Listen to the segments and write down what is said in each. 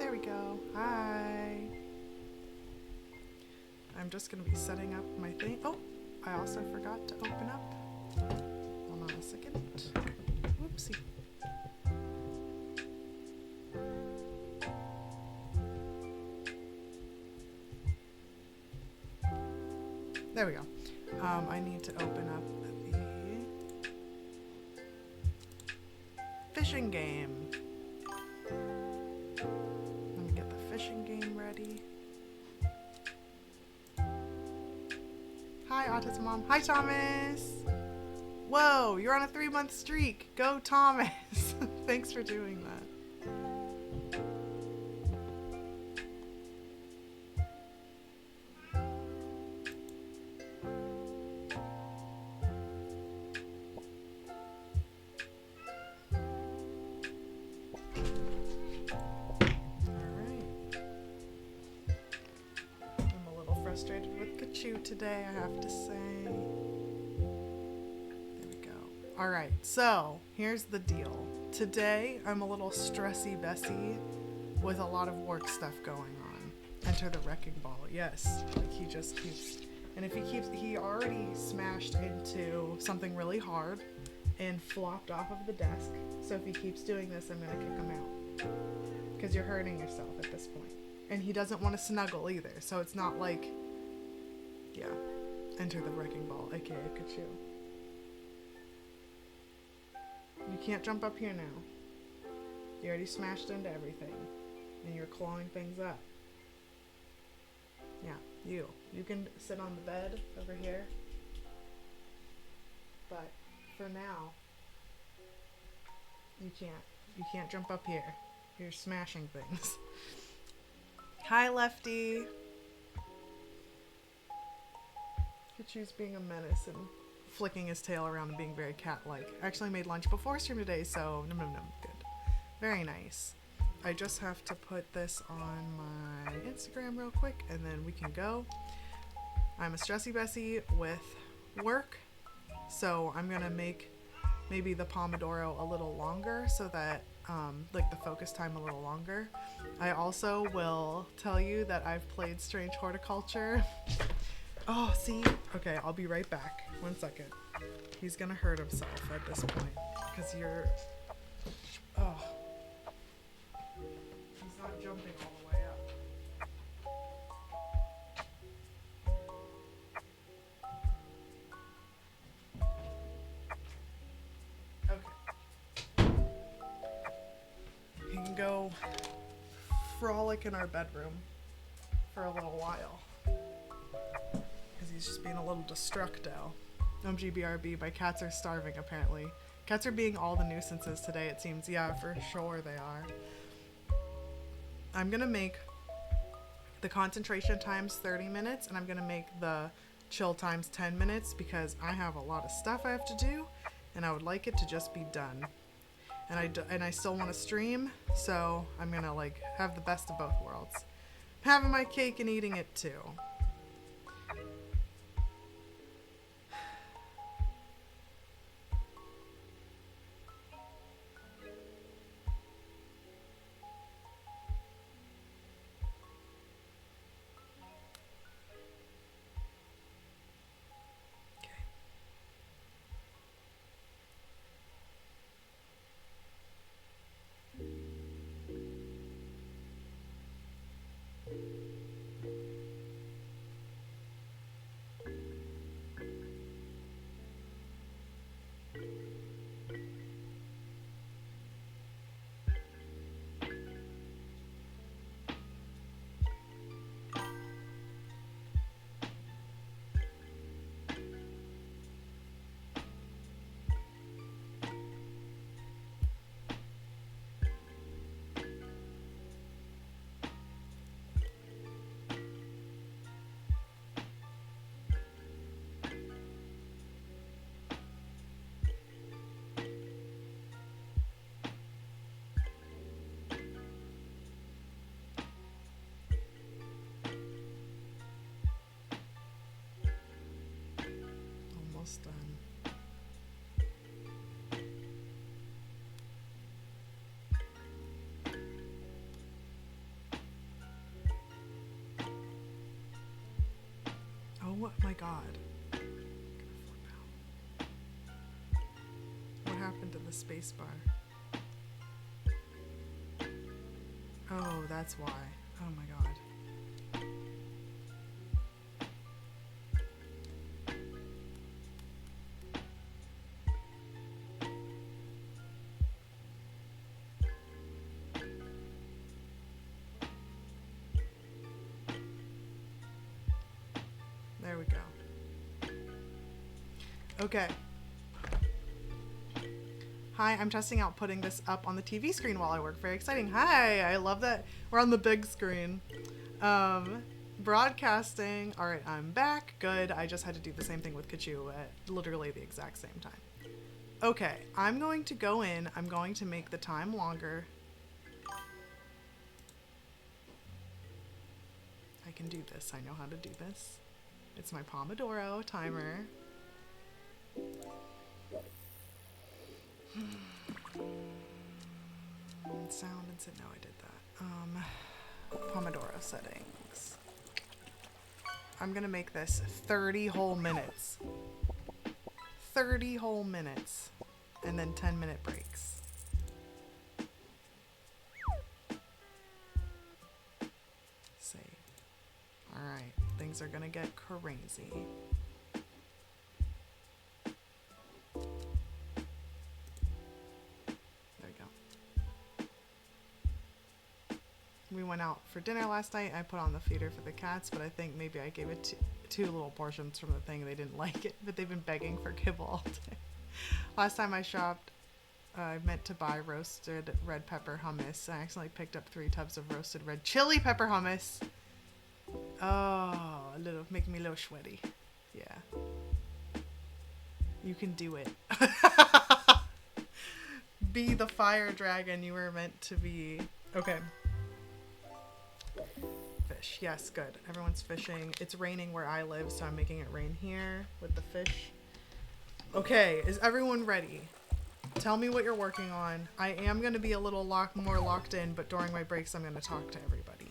There we go. Hi. I'm just going to be setting up my thing. Oh, I also forgot to open up. Hold on a second. Whoopsie. There we go. I need to open up the fishing game. Let me get the fishing game ready. Hi, Autism Mom. Hi, Thomas. Whoa, you're on a 3-month streak. Go, Thomas. Thanks for doing that. Frustrated with Kachoo today, I have to say. There we go. Alright, so here's the deal. Today I'm a little stressy Bessie with a lot of work stuff going on. Enter the wrecking ball. Yes, like he just keeps, and if he already smashed into something really hard and flopped off of the desk. So if he keeps doing this, I'm gonna kick him out because you're hurting yourself at this point. And he doesn't want to snuggle either, so it's not like, yeah, enter the wrecking ball, aka Kachoo. You can't jump up here now. You already smashed into everything, and you're clawing things up. Yeah, you can sit on the bed over here, but for now, you can't jump up here. You're smashing things. Hi, Lefty. Kachoo's being a menace and flicking his tail around and being very cat-like. I actually made lunch before stream today, so no, good. Very nice. I just have to put this on my Instagram real quick, and then we can go. I'm a stressy Bessie with work, so I'm gonna make maybe the Pomodoro a little longer so that like the focus time a little longer. I also will tell you that I've played Strange Horticulture. Oh, see? Okay, I'll be right back. 1 second. He's gonna hurt himself at this point because you're, oh, he's not jumping all the way up. He can go frolic in our bedroom for a little while because he's just being a little destructo. OMGBRB, my cats are starving apparently. Cats are being all the nuisances today, it seems. Yeah, for sure they are. I'm gonna make the concentration times 30 minutes, and I'm gonna make the chill times 10 minutes because I have a lot of stuff I have to do and I would like it to just be done. And I still want to stream, so I'm gonna like have the best of both worlds. Having my cake and eating it too. Almost done. Oh my god. I'm gonna flip out. What happened to the space bar? Oh, that's why. Oh my god. There we go. Okay. Hi, I'm testing out putting this up on the TV screen while I work. Very exciting. Hi, I love that. We're on the big screen. Broadcasting. All right, I'm back. Good. I just had to do the same thing with Kachoo at literally the exact same time. Okay, I'm going to go in. I'm going to make the time longer. I can do this. I know how to do this. It's my Pomodoro timer. Sound and sit. No, I did that. Pomodoro settings. I'm gonna make this 30 whole minutes. 30 whole minutes. And then 10-minute breaks. Save. Alright, things are gonna get crazy. We went out for dinner last night. I put on the feeder for the cats, but I think maybe I gave it two little portions from the thing. They didn't like it, but they've been begging for kibble all day. Last time I shopped, I meant to buy roasted red pepper hummus. I accidentally picked up 3 tubs of roasted red chili pepper hummus. Oh, making me a little sweaty. Yeah. You can do it. Be the fire dragon you were meant to be. Okay. Fish. Yes, good. Everyone's fishing. It's raining where I live, so I'm making it rain here with the fish. Okay, is everyone ready? Tell me what you're working on. I am going to be a little more locked in, but during my breaks, I'm going to talk to everybody.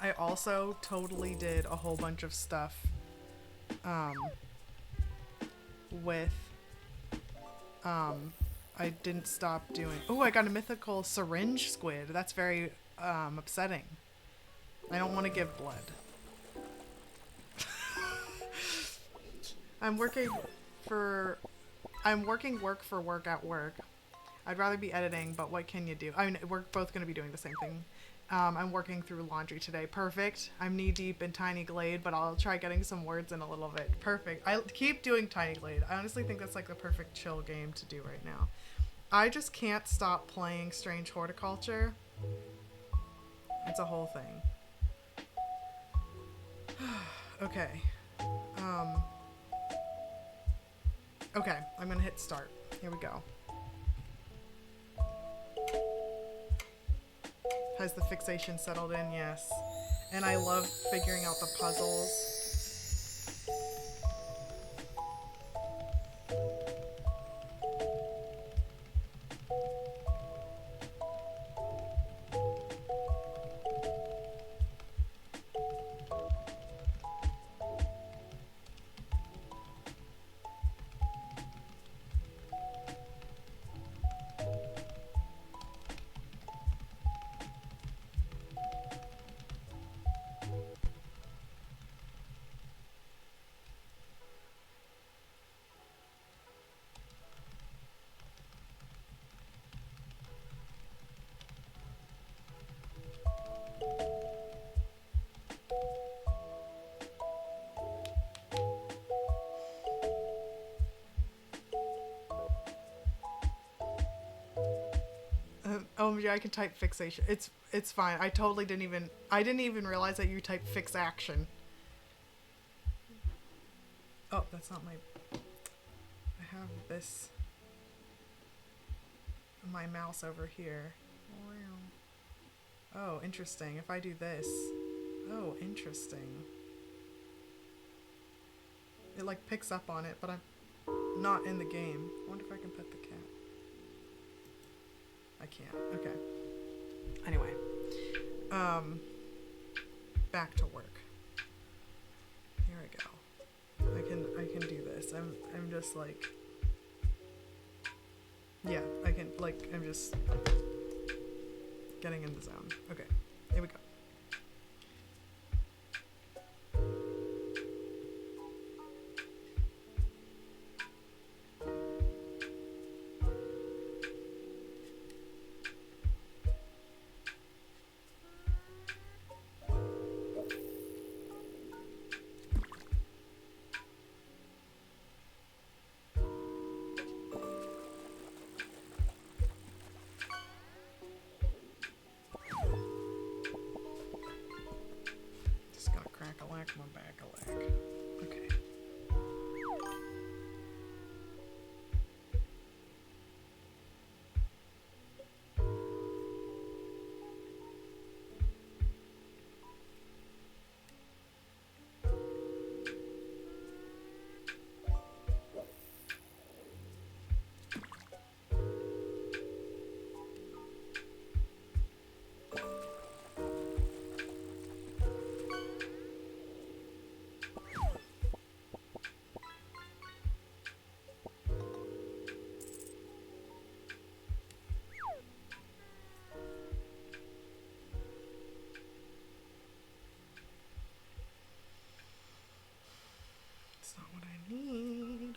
I also totally did a whole bunch of stuff with... I didn't stop doing... Oh, I got a mythical syringe squid. That's very upsetting. I don't want to give blood. I'm working work for work at work. I'd rather be editing, but what can you do? I mean, we're both going to be doing the same thing. I'm working through laundry today. Perfect. I'm knee deep in Tiny Glade, but I'll try getting some words in a little bit. Perfect. I keep doing Tiny Glade. I honestly think that's like the perfect chill game to do right now. I just can't stop playing Strange Horticulture. It's a whole thing. Okay. Okay, I'm gonna hit start. Here we go. Has the fixation settled in? Yes. And I love figuring out the puzzles. Oh yeah, I can type fixation. It's fine. I totally didn't even realize that you type fix action. Oh, that's not my... I have this... my mouse over here. Oh, interesting. If I do this... Oh, interesting. It like picks up on it, but I'm not in the game. I wonder if I can pet the cat. I can't. Okay. Anyway. Back to work. Here I'm just like, yeah, I can, like, I'm just getting in the zone. Okay, here we go. My back a leg. Okay. It's not what I need.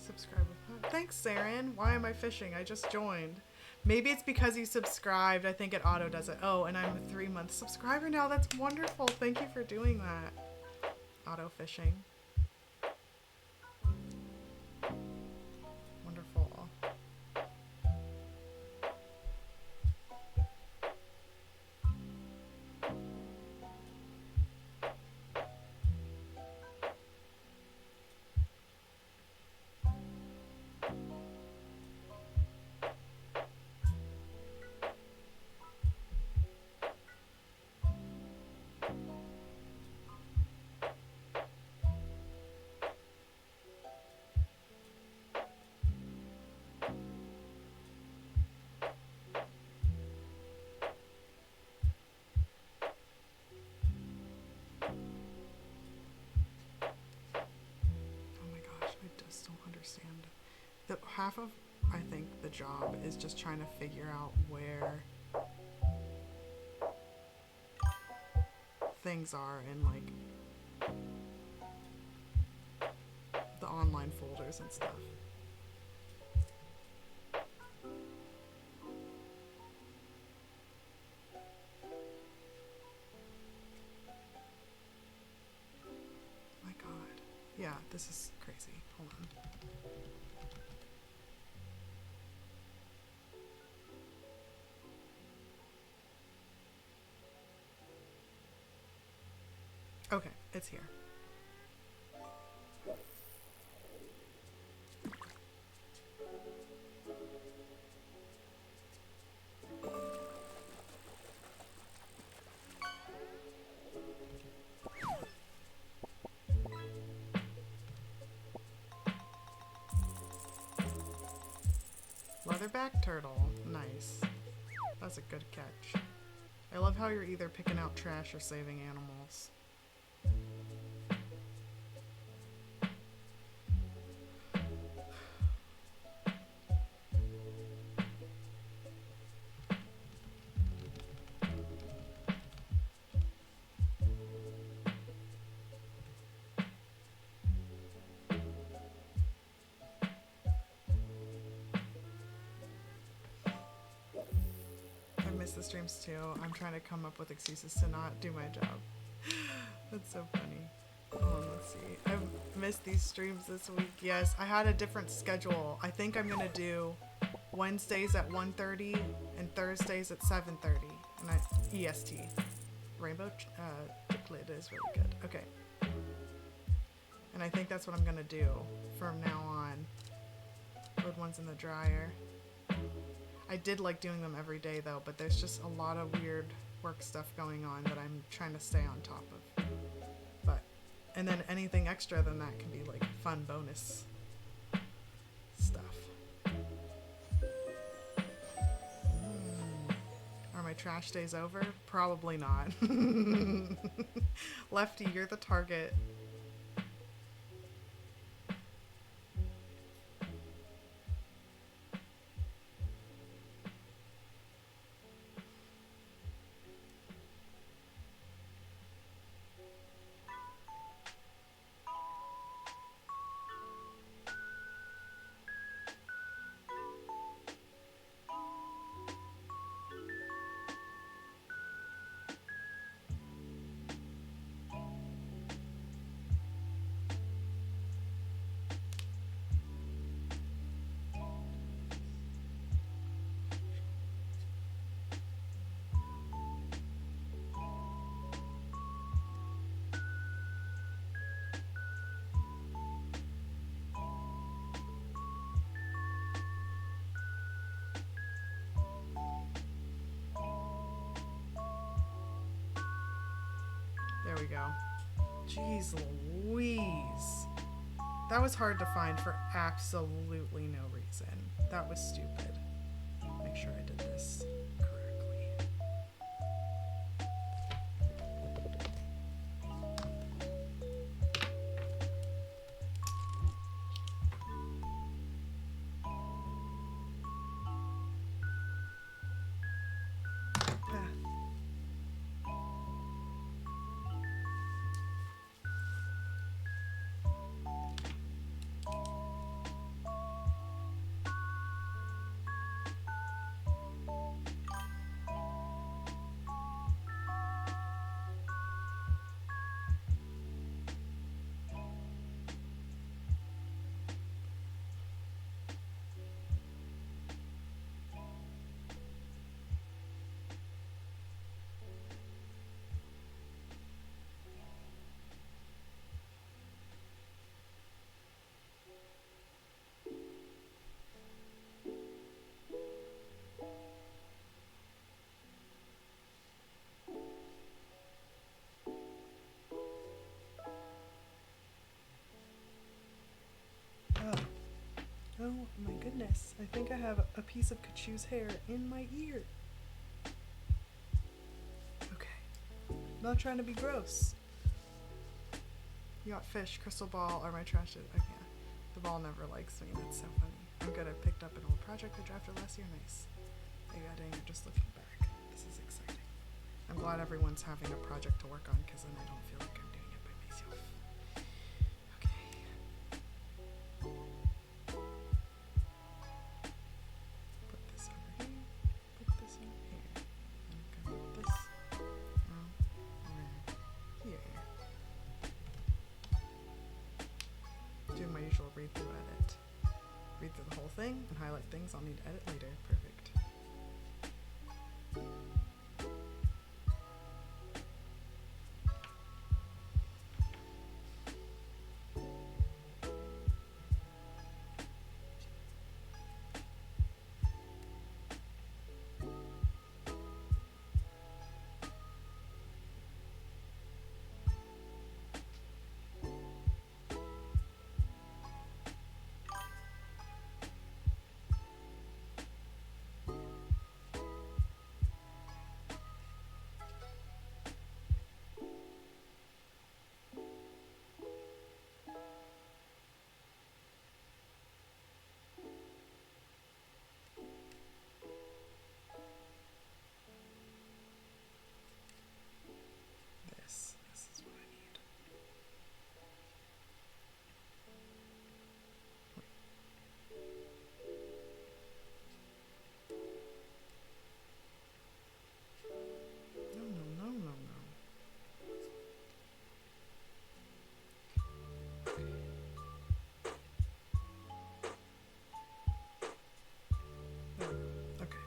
Subscribe. Thanks, Saren. Why am I fishing? I just joined. Maybe it's because you subscribed. I think it auto does it. Oh, and I'm a 3-month subscriber now. That's wonderful. Thank you for doing that. Auto fishing. Wonderful. Half of, I think, the job is just trying to figure out where things are in, like, the online folders and stuff. My God. Yeah, this is crazy. Hold on. Okay, it's here. Leatherback turtle. Nice. That's a good catch. I love how you're either picking out trash or saving animals. The streams too. I'm trying to come up with excuses to not do my job. That's so funny. Let's see. I've missed these streams this week. Yes, I had a different schedule. I think I'm gonna do Wednesdays at 1:30 and Thursdays at 7:30, and EST. Rainbow chocolate is really good. Okay. And I think that's what I'm gonna do from now on. Put ones in the dryer. I did like doing them every day though, but there's just a lot of weird work stuff going on that I'm trying to stay on top of. But, and then anything extra than that can be like fun bonus stuff. Are my trash days over? Probably not. Lefty, you're the target. There we go. Jeez Louise. That was hard to find for absolutely no reason. That was stupid. Make sure I did this correctly. Oh my goodness, I think I have a piece of Kachoo's hair in my ear. Okay, not trying to be gross. You got fish, crystal ball, or my trash. I can't. The ball never likes me, that's so funny. I'm good, I picked up an old project I drafted last year, nice. I got dang, just looking back. This is exciting. I'm glad everyone's having a project to work on, because then I don't feel like I'm doing it by myself. Read through edit. Read through the whole thing and highlight things I'll need to edit later. Perfect. This is what I need. No. Okay.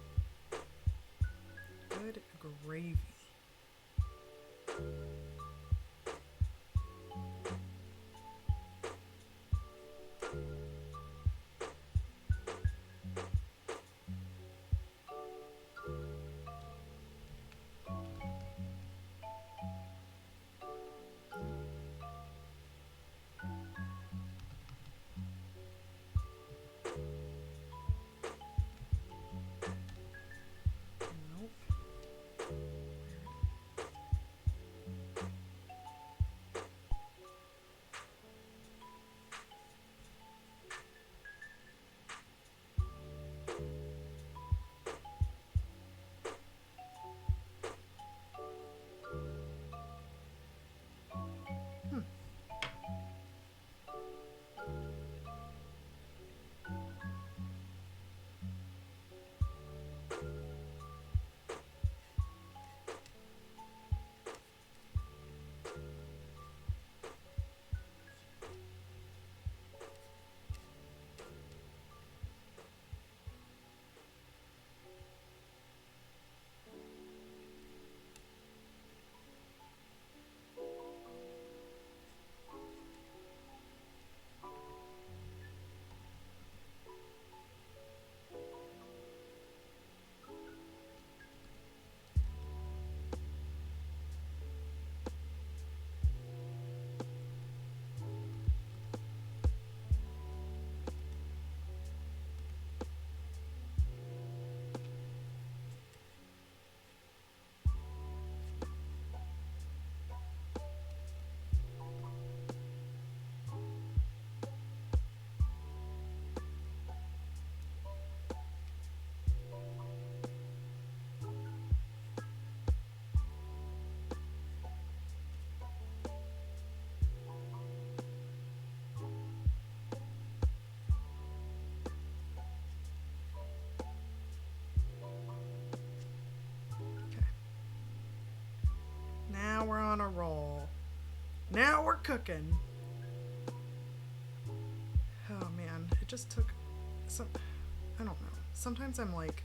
Good gravy. cooking. Oh man, it just took some. I don't know. Sometimes I'm like,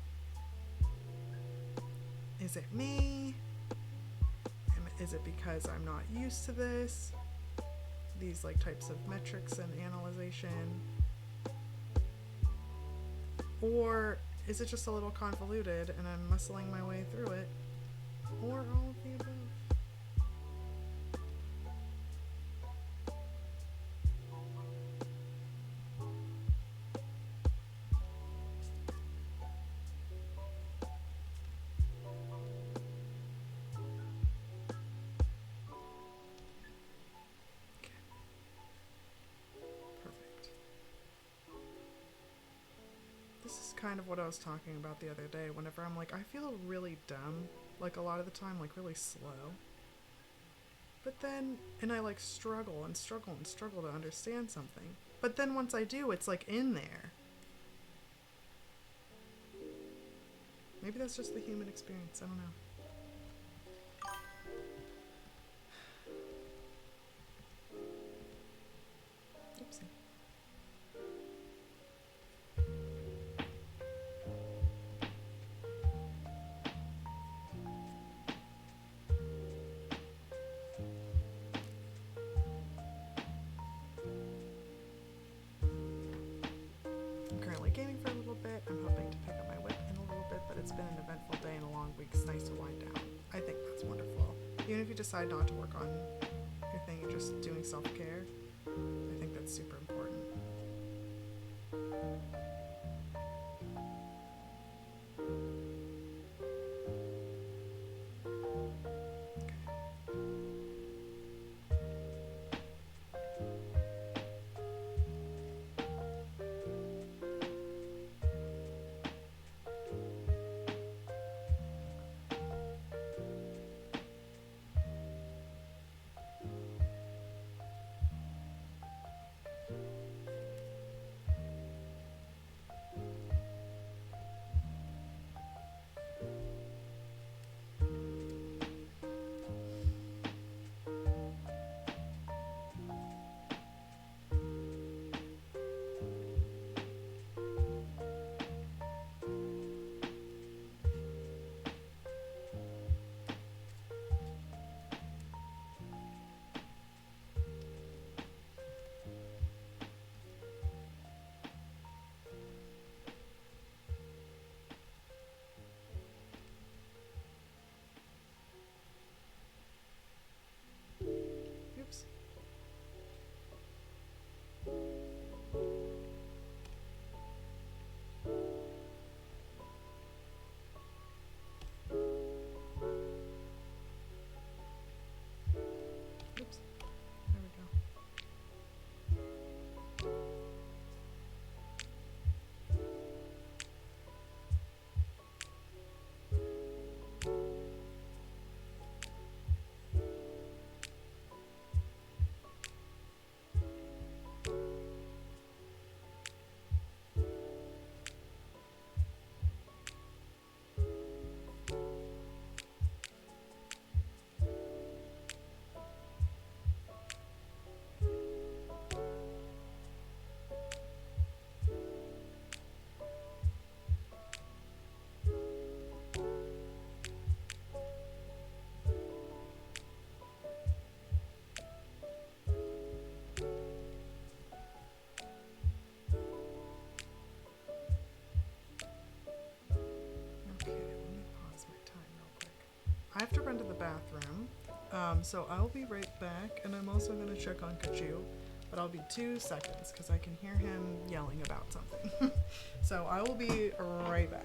is it me? Is it because I'm not used to this? These like types of metrics and analyzation? Or is it just a little convoluted and I'm muscling my way through it? Or all of the above? Kind of what I was talking about the other day. Whenever I'm like, I feel really dumb, like a lot of the time, like really slow. But then, and I like struggle and struggle and struggle to understand something. But then once I do, it's like in there. Maybe that's just the human experience. I don't know. Oopsie. Gaming for a little bit. I'm hoping to pick up my whip in a little bit, but it's been an eventful day and a long week. It's nice to wind down. I think that's wonderful. Even if you decide not to work on your thing, you're just doing self-care, I think that's super important. Oops. Oops. There we go. I have to run to the bathroom, so I'll be right back, and I'm also going to check on Kachoo, but I'll be 2 seconds because I can hear him yelling about something. So I will be right back.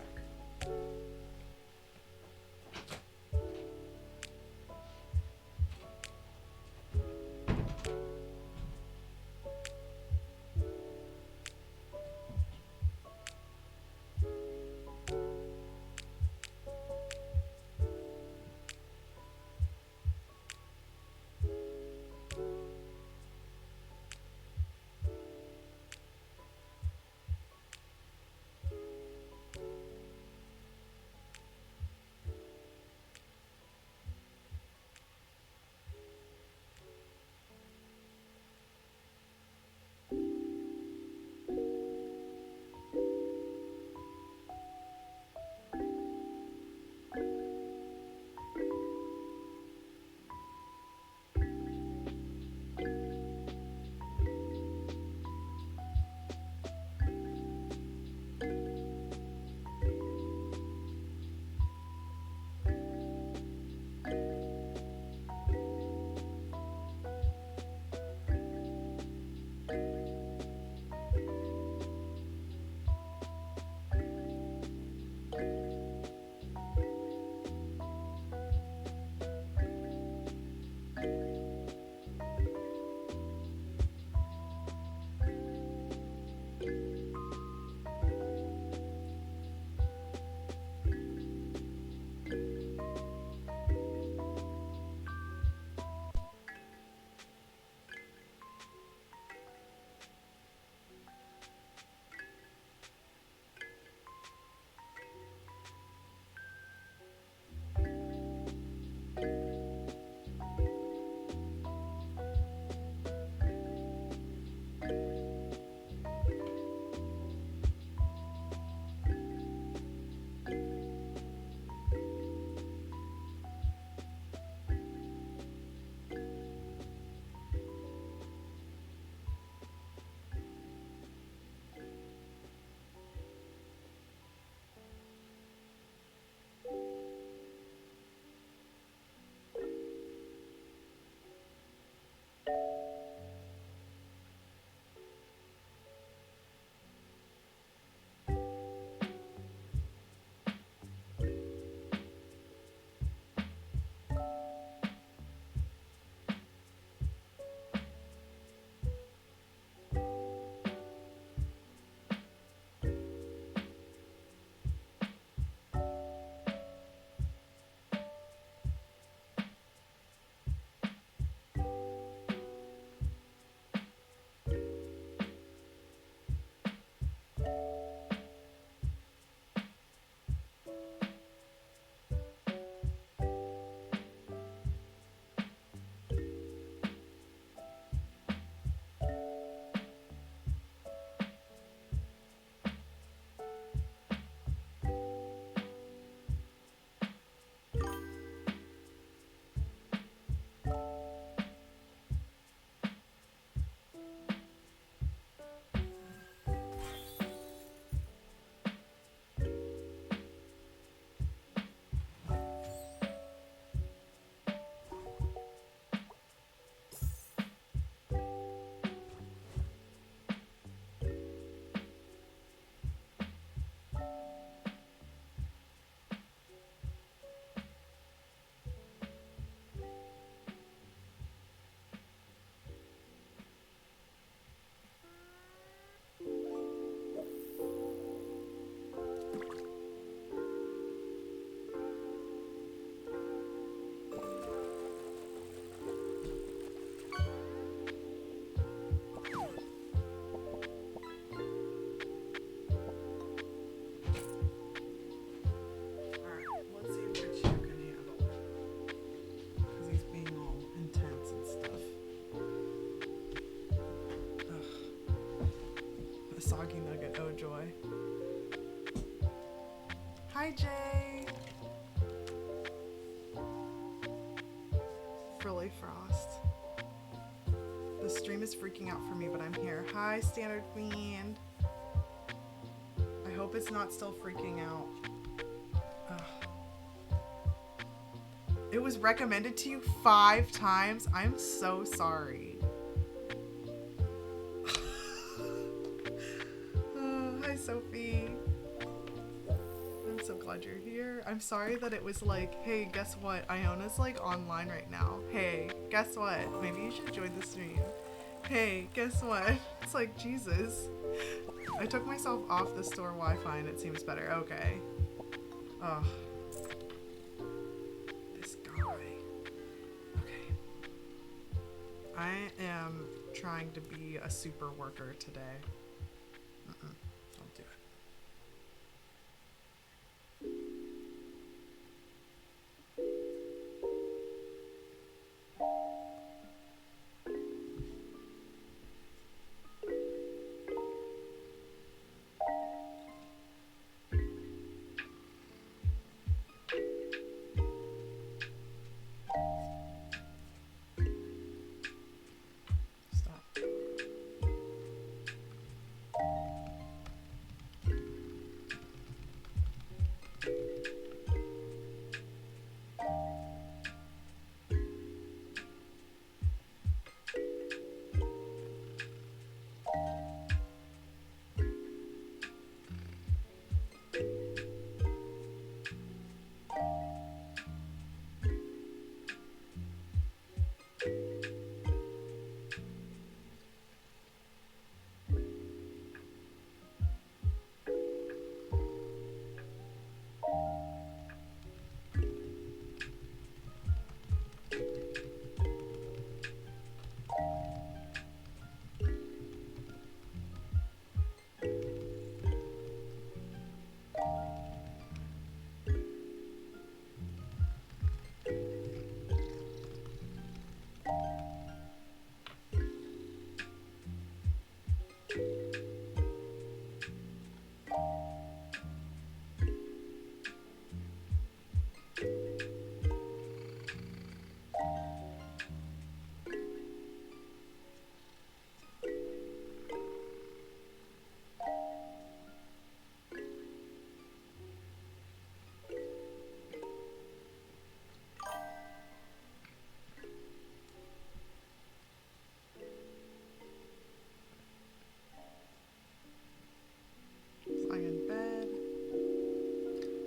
Doggy nugget, oh joy. Hi, Jay. Frilly Frost. The stream is freaking out for me, but I'm here. Hi, Standard Queen. I hope it's not still freaking out. Ugh. It was recommended to you 5 times. I'm so sorry. Hi, Sophie. I'm so glad you're here. I'm sorry that it was like, hey, guess what? Iona's like online right now. Hey, guess what? Maybe you should join the stream. Hey, guess what? It's like, Jesus. I took myself off the store Wi-Fi and it seems better. Okay. Ugh. This guy. Okay. I am trying to be a super worker today. Don't do it.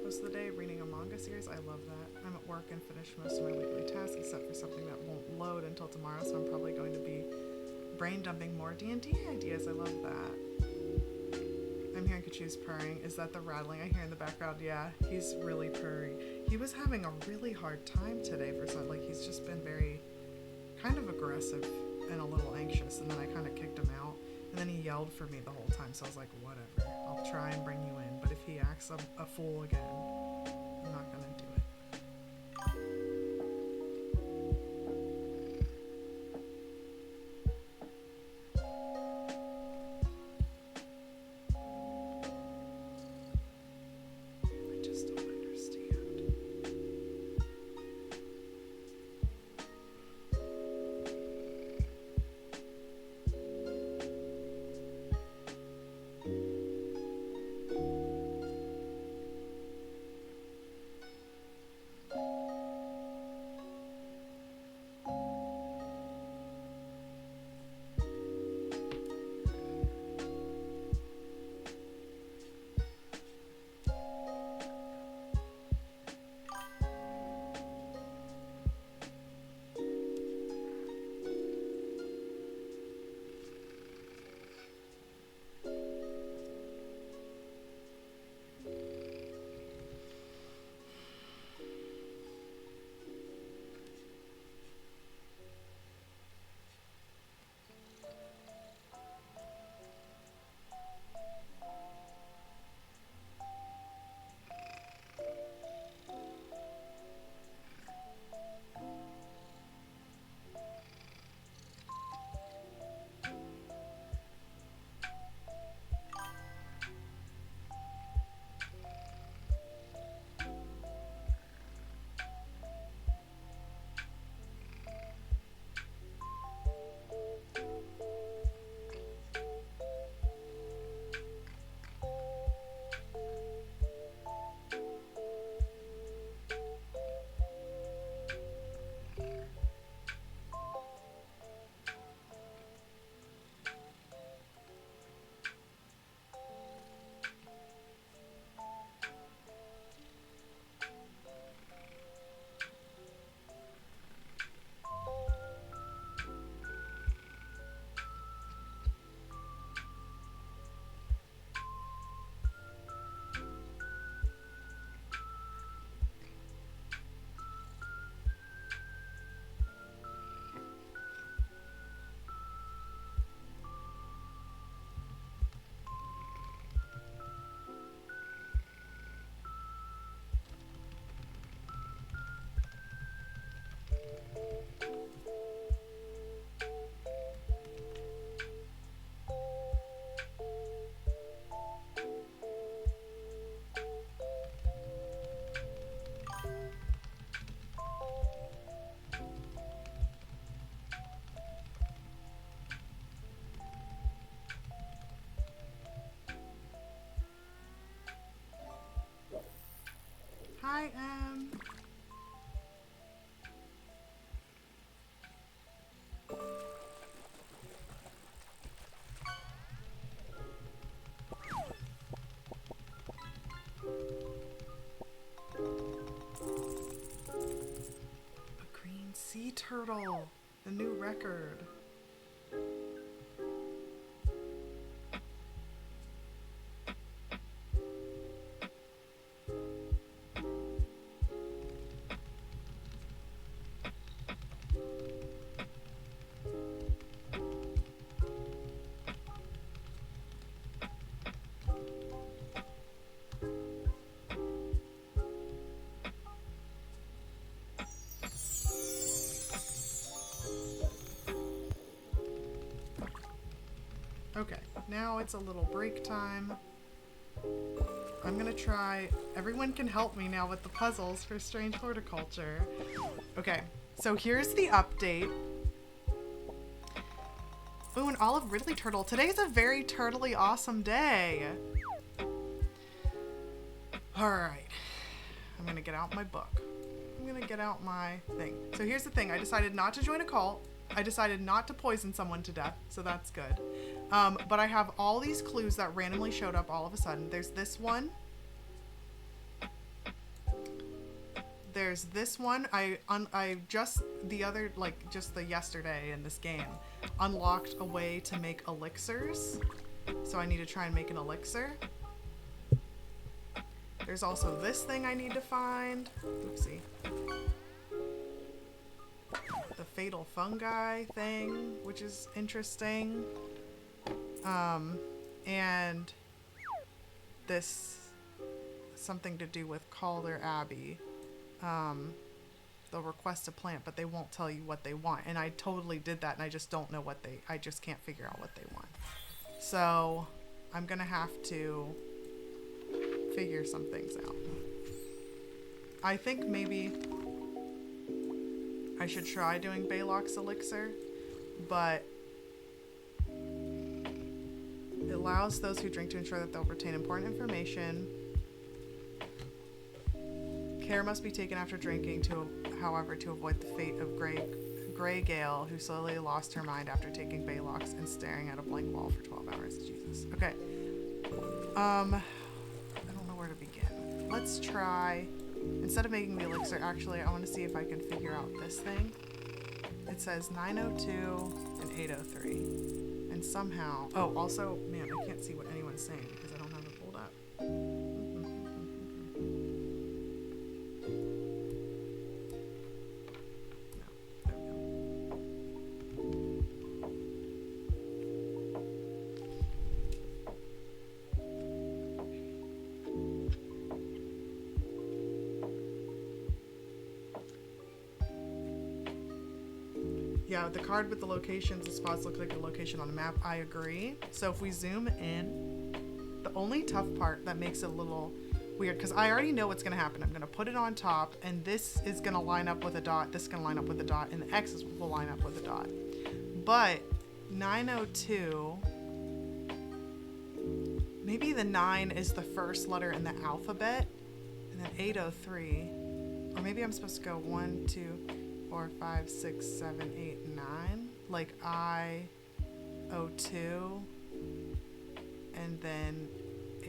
Of the day reading a manga series. I love that. I'm at work and finished most of my weekly tasks except for something that won't load until tomorrow, so I'm probably going to be brain dumping more D&D ideas. I love that. I'm hearing Kachoo's purring. Is that the rattling I hear in the background? Yeah, he's really purring. He was having a really hard time today for something. Like, he's just been very kind of aggressive and a little anxious, and then I kind of kicked him out, and then he yelled for me the whole time, so I was like, whatever, I'll try and bring you in, but if he acts a fool again, I'm not gonna do it. I just don't understand. I am. A green sea turtle. A new record. Okay, now it's a little break time. I'm gonna try, everyone can help me now with the puzzles for Strange Horticulture. Okay, so here's the update. Ooh, an olive Ridley turtle. Today's a very turtly awesome day. Alright, I'm gonna get out my book. I'm gonna get out my thing. So here's the thing, I decided not to join a cult. I decided not to poison someone to death, so that's good. But I have all these clues that randomly showed up all of a sudden. There's this one. There's this one. I just yesterday in this game, unlocked a way to make elixirs. So I need to try and make an elixir. There's also this thing I need to find. Oopsie. The fatal fungi thing, which is interesting. And this, something to do with Calder Abbey. They'll request a plant, but they won't tell you what they want. And I totally did that, and I just don't know I just can't figure out what they want. So I'm gonna have to figure some things out. I think maybe I should try doing Baylock's elixir, but it allows those who drink to ensure that they'll retain important information. Care must be taken after drinking, however, to avoid the fate of Grey Gale, who slowly lost her mind after taking Baylock's and staring at a blank wall for 12 hours. Jesus. Okay. I don't know where to begin. Let's try, instead of making the elixir, actually, I want to see if I can figure out this thing. It says 902 and 803. And somehow, oh, also, man, I can't see what anyone's saying because I don't have it pulled up. Yeah, the card with the locations, the spots look like a location on a map. I agree. So if we zoom in, the only tough part that makes it a little weird, because I already know what's going to happen. I'm going to put it on top, and this is going to line up with a dot, this is going to line up with a dot, and the X's will line up with a dot. But 902, maybe the 9 is the first letter in the alphabet, and then 803, or maybe I'm supposed to go 1, 2, 4, 5, 6, 7, 8, 9, like I02, and then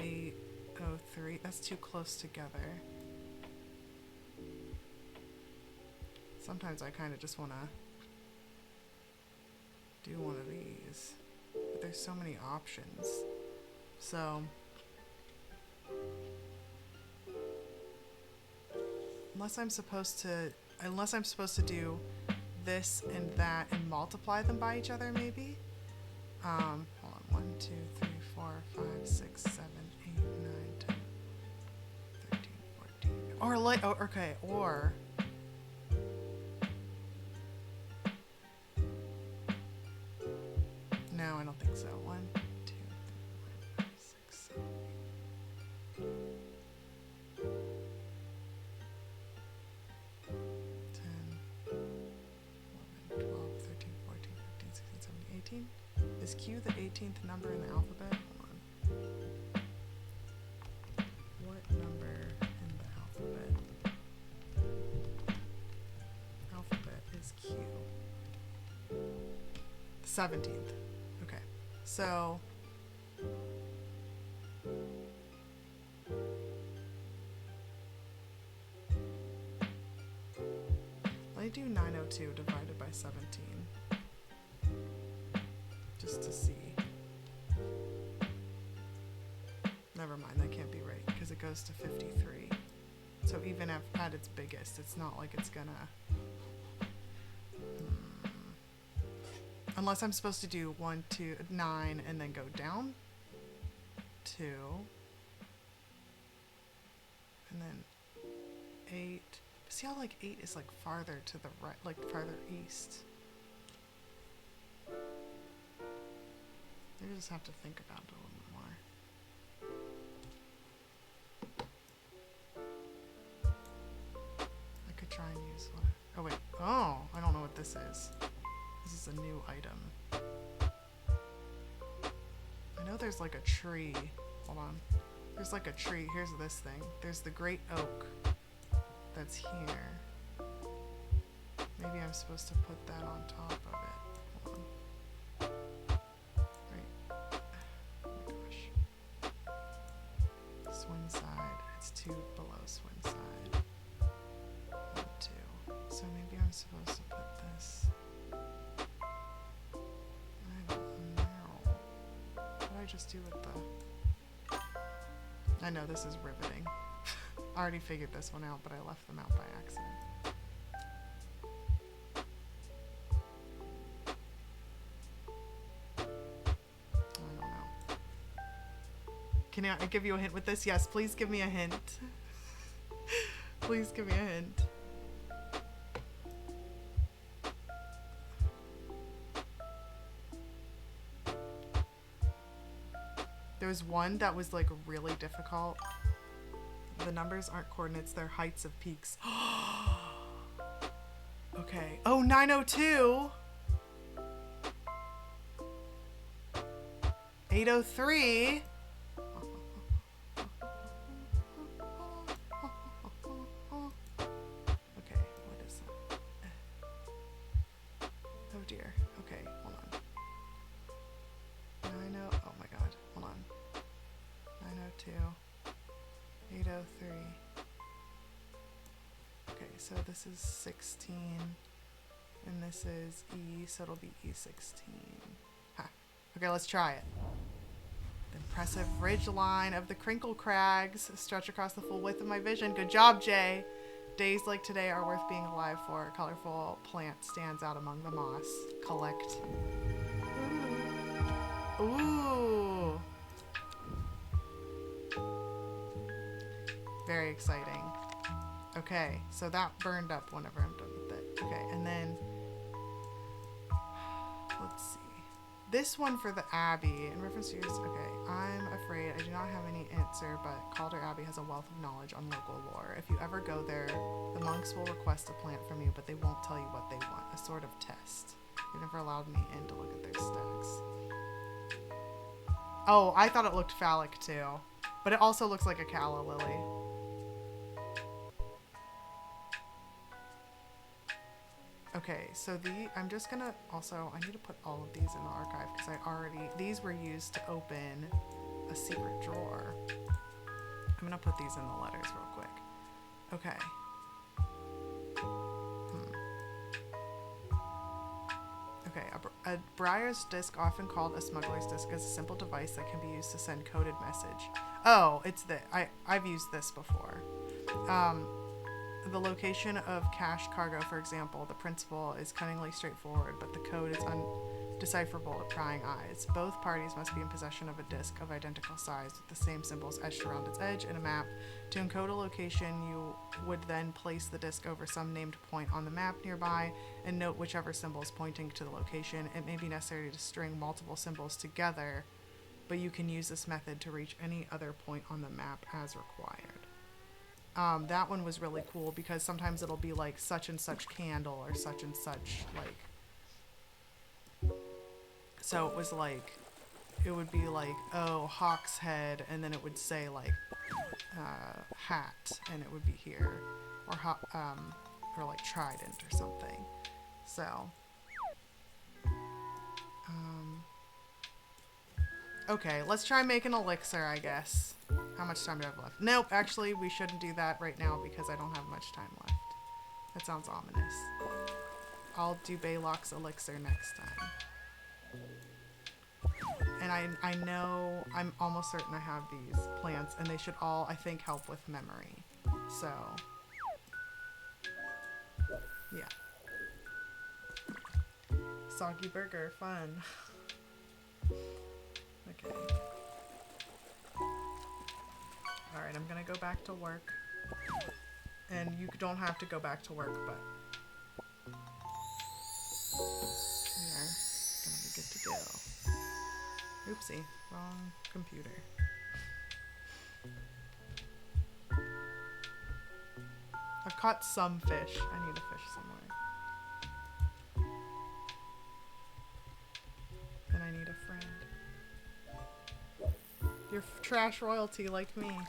803. That's too close together. Sometimes I kind of just want to do one of these, but there's so many options. So unless I'm supposed to do this and that and multiply them by each other, maybe. Hold on. 1, 2, 3, 4, 5, 6, 7, 8, 9, 10, 13, 14. Or like, oh, okay, or no, I don't think so. 1, 2, 3, 4, 5, 6, 7, 8. 18? Is Q the 18th number in the alphabet? Hold on. What number in the alphabet 17th. Okay. So let me do 902 divided by 17. Just to see. Never mind, that can't be right because it goes to 53. So even at its biggest, it's not like it's gonna... Unless I'm supposed to do 1, 2, 9 and then go down. 2. And then 8. See how like 8 is like farther to the right, like farther east. Maybe I just have to think about it a little bit more. I could try and use what? Oh wait. Oh, I don't know what this is. This is a new item. I know there's like a tree. Hold on. There's like a tree. Here's this thing. There's the great oak that's here. Maybe I'm supposed to put that on top of it. Hold on. Right. Oh my gosh. Swing side. It's 2 below swing side. 1, 2. So maybe I'm supposed to put this. I don't know. What did I just do with the... I know this is riveting. I already figured this one out, but I left them out by accident. I don't know. Can I give you a hint with this? Yes, please give me a hint. Please give me a hint. There was one that was like really difficult. The numbers aren't coordinates, they're heights of peaks. Okay. Oh, 902. 803. Okay, what is that? Oh dear. Okay, hold on. 90. Oh my god. Hold on. 902. 803. Okay, so this is 16, and this is E, so it'll be E16. Ha. Okay, let's try it. The impressive ridge line of the Crinkle Crags stretch across the full width of my vision. Good job, Jay. Days like today are worth being alive for. A colorful plant stands out among the moss. Collect. Ooh. Very exciting. Okay, so that burned up whenever I'm done with it. Okay, and then let's see. This one for the Abbey, in reference to yours, okay, I'm afraid I do not have any answer, but Calder Abbey has a wealth of knowledge on local lore. If you ever go there, the monks will request a plant from you, but they won't tell you what they want, a sort of test. They've never allowed me in to look at their stacks. Oh, I thought it looked phallic too, but it also looks like a calla lily. Okay, so I'm just gonna also, I need to put all of these in the archive because these were used to open a secret drawer. I'm gonna put these in the letters real quick. Okay. Okay, a Briar's disc, often called a smuggler's disc, is a simple device that can be used to send coded message. Oh, it's I've used this before. The location of cached cargo, for example, the principle is cunningly straightforward, but the code is undecipherable to prying eyes. Both parties must be in possession of a disc of identical size with the same symbols etched around its edge in a map. To encode a location, you would then place the disc over some named point on the map nearby and note whichever symbol is pointing to the location. It may be necessary to string multiple symbols together, but you can use this method to reach any other point on the map as required. That one was really cool because sometimes it'll be like such and such candle or such and such like, so it was like, it would be like, oh, hawk's head, and then it would say like hat, and it would be here, or or like trident or something. So Okay, let's try making elixir, I guess. How much time do I have left? Nope, actually, we shouldn't do that right now because I don't have much time left. That sounds ominous. I'll do Baylock's elixir next time. And I know, I'm almost certain I have these plants, and they should all, I think, help with memory. So, yeah. Soggy burger, fun. Okay. Alright, I'm gonna go back to work. And you don't have to go back to work, but we are gonna be good to go. Oopsie, wrong computer. I've caught some fish. I need a fish somewhere. And I need a friend. You're trash royalty like me.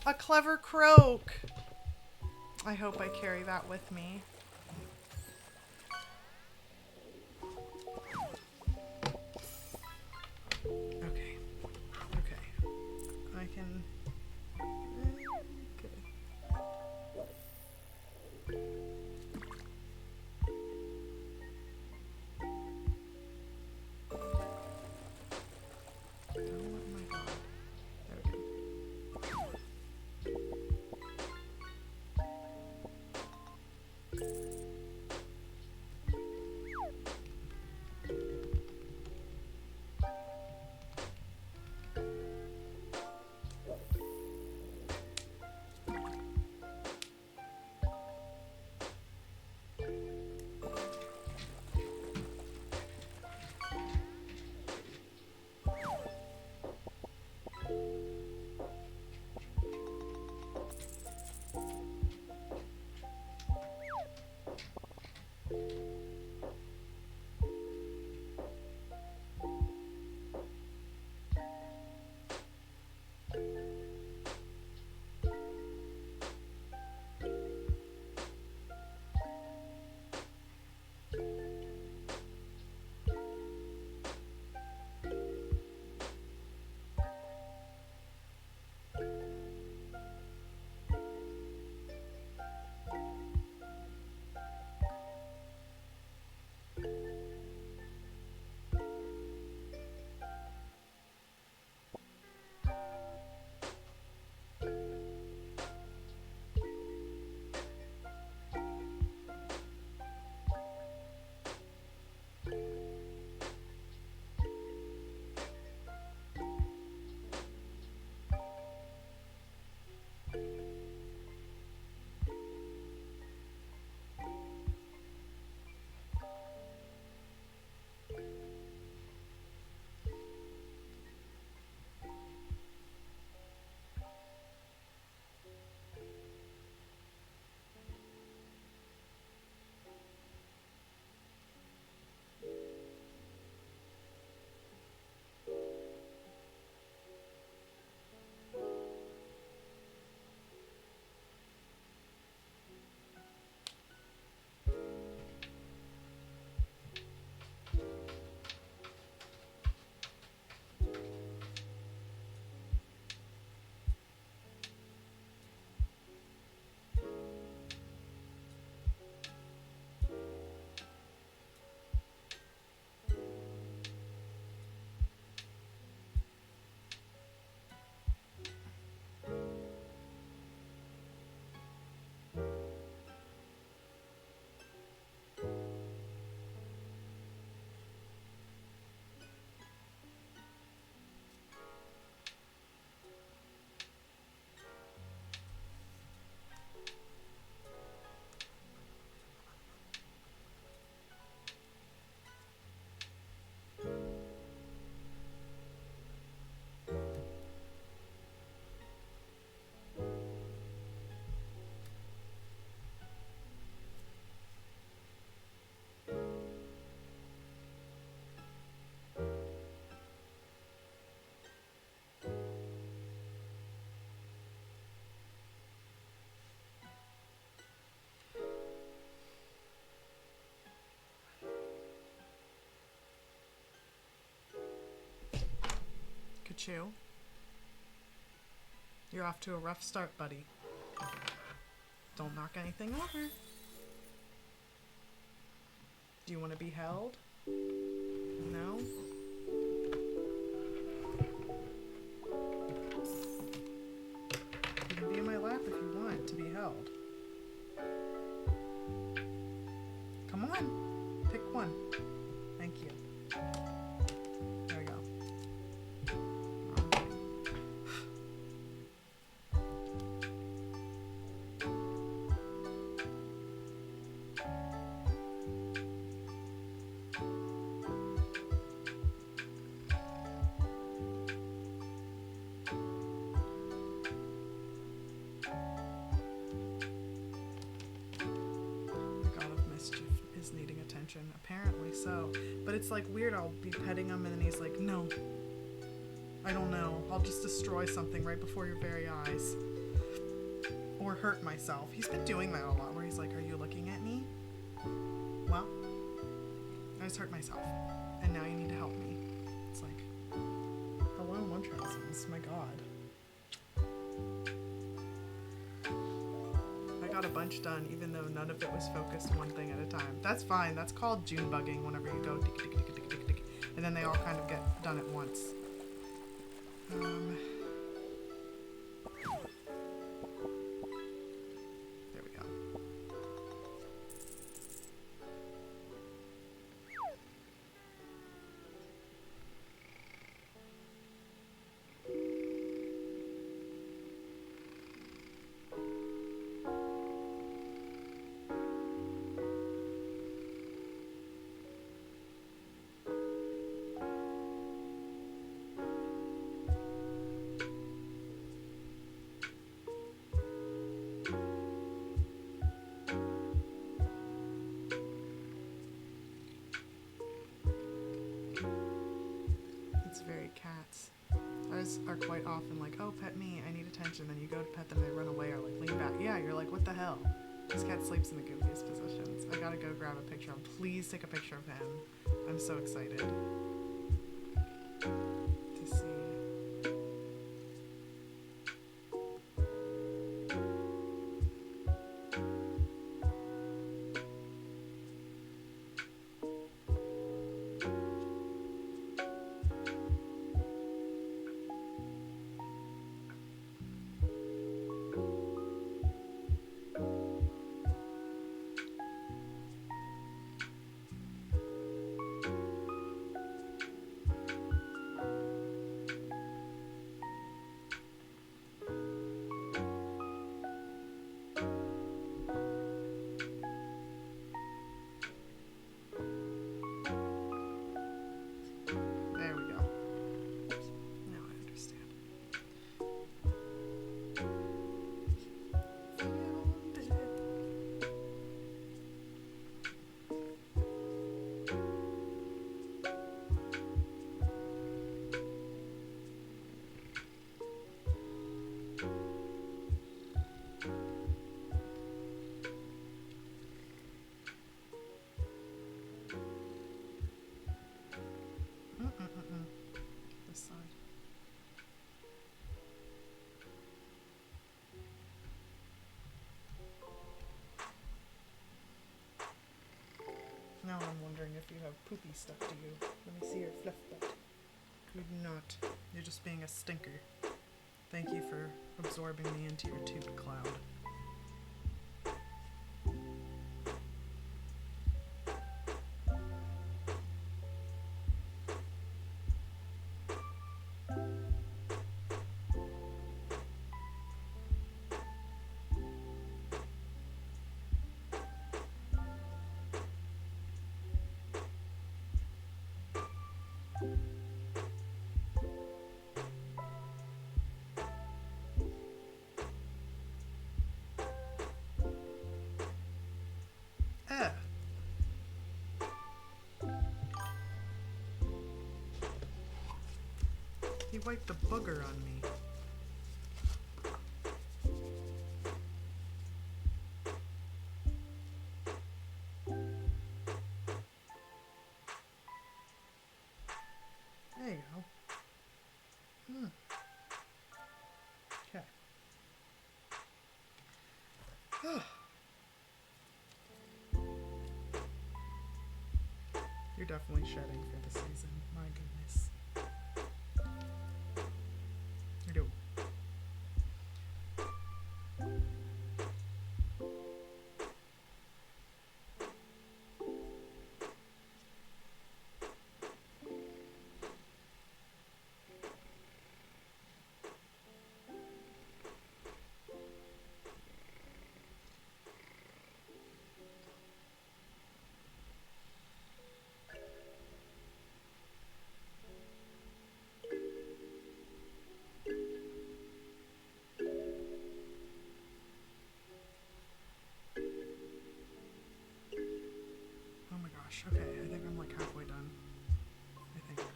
A clever croak! I hope I carry that with me. Okay. Okay. I can... Okay. Don't let my dog... There we go. Kachoo. You're off to a rough start, buddy. Don't knock anything over. Do you want to be held? No? You can be in my lap if you want to be held. Come on. Pick one. Thank you. There we go. Needing attention, apparently so. But it's like weird, I'll be petting him and then he's like, no, I don't know, I'll just destroy something right before your very eyes. Or hurt myself. He's been doing that a lot where he's like, are you looking at me? Well, I just hurt myself. And now you need to help me. It's like, hello, Munchausen's, my god. Got a bunch done even though none of it was focused one thing at a time. That's fine. That's called June bugging whenever you go tick, tick, tick, tick, tick, tick, and then they all kind of get done at once. There we go. Cats. Ours are quite often like, oh, pet me, I need attention. Then you go to pet them, they run away or like lean back. Yeah, you're like, what the hell? This cat sleeps in the goofiest positions. I gotta go grab a picture of him. Please take a picture of him. I'm so excited to see. This side. Now I'm wondering if you have poopy stuff to you. Let me see your fluff butt. You do not. You're just being a stinker. Thank you for absorbing me into your tube cloud. He wiped the booger on me. There you go. You're definitely shedding for the season. My goodness. You do. Oh my gosh. Okay, I think I'm like halfway done. I think.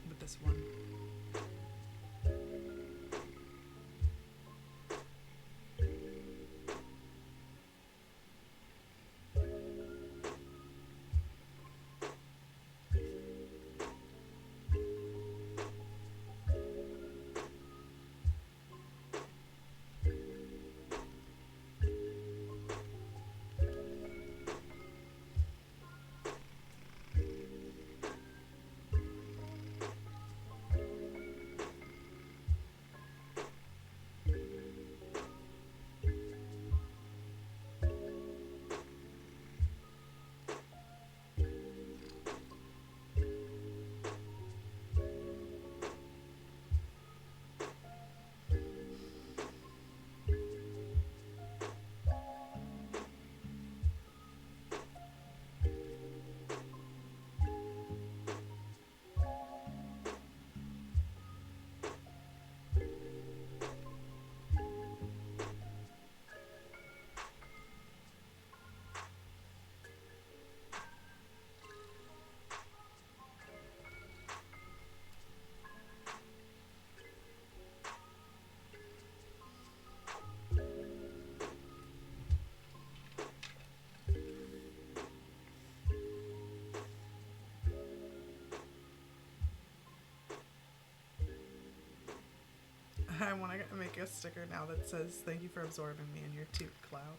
With this one. I want to make a sticker now that says, "Thank you for absorbing me in your toot cloud."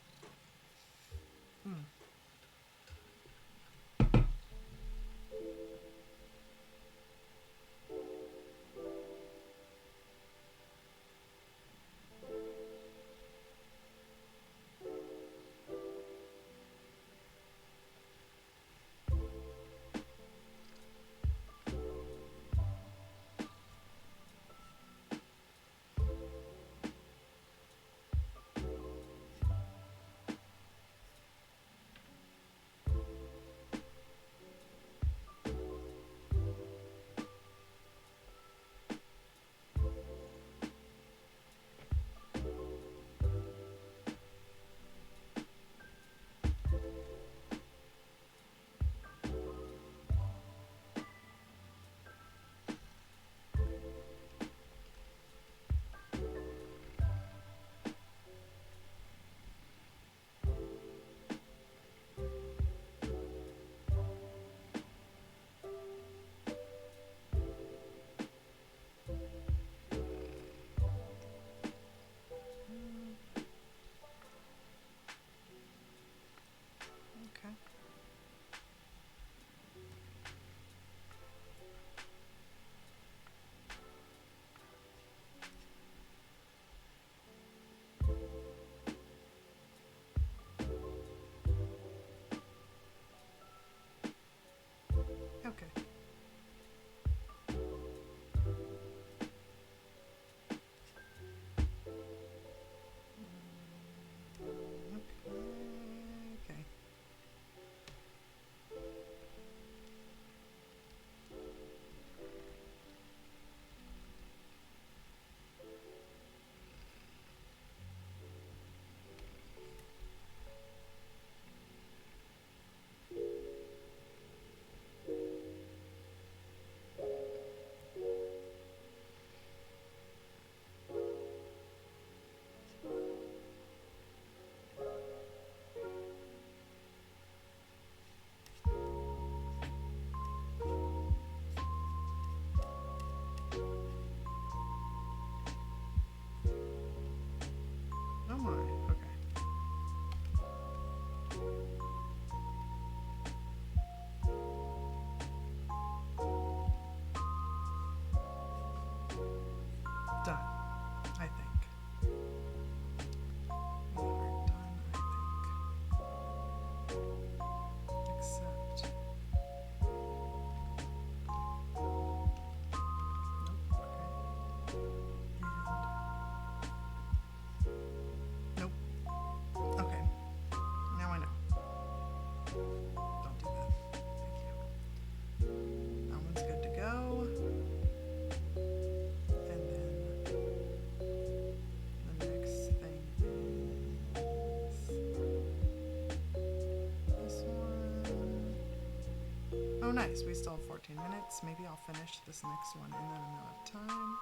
Oh, nice. We still have 14 minutes. Maybe I'll finish this next one in that amount of time.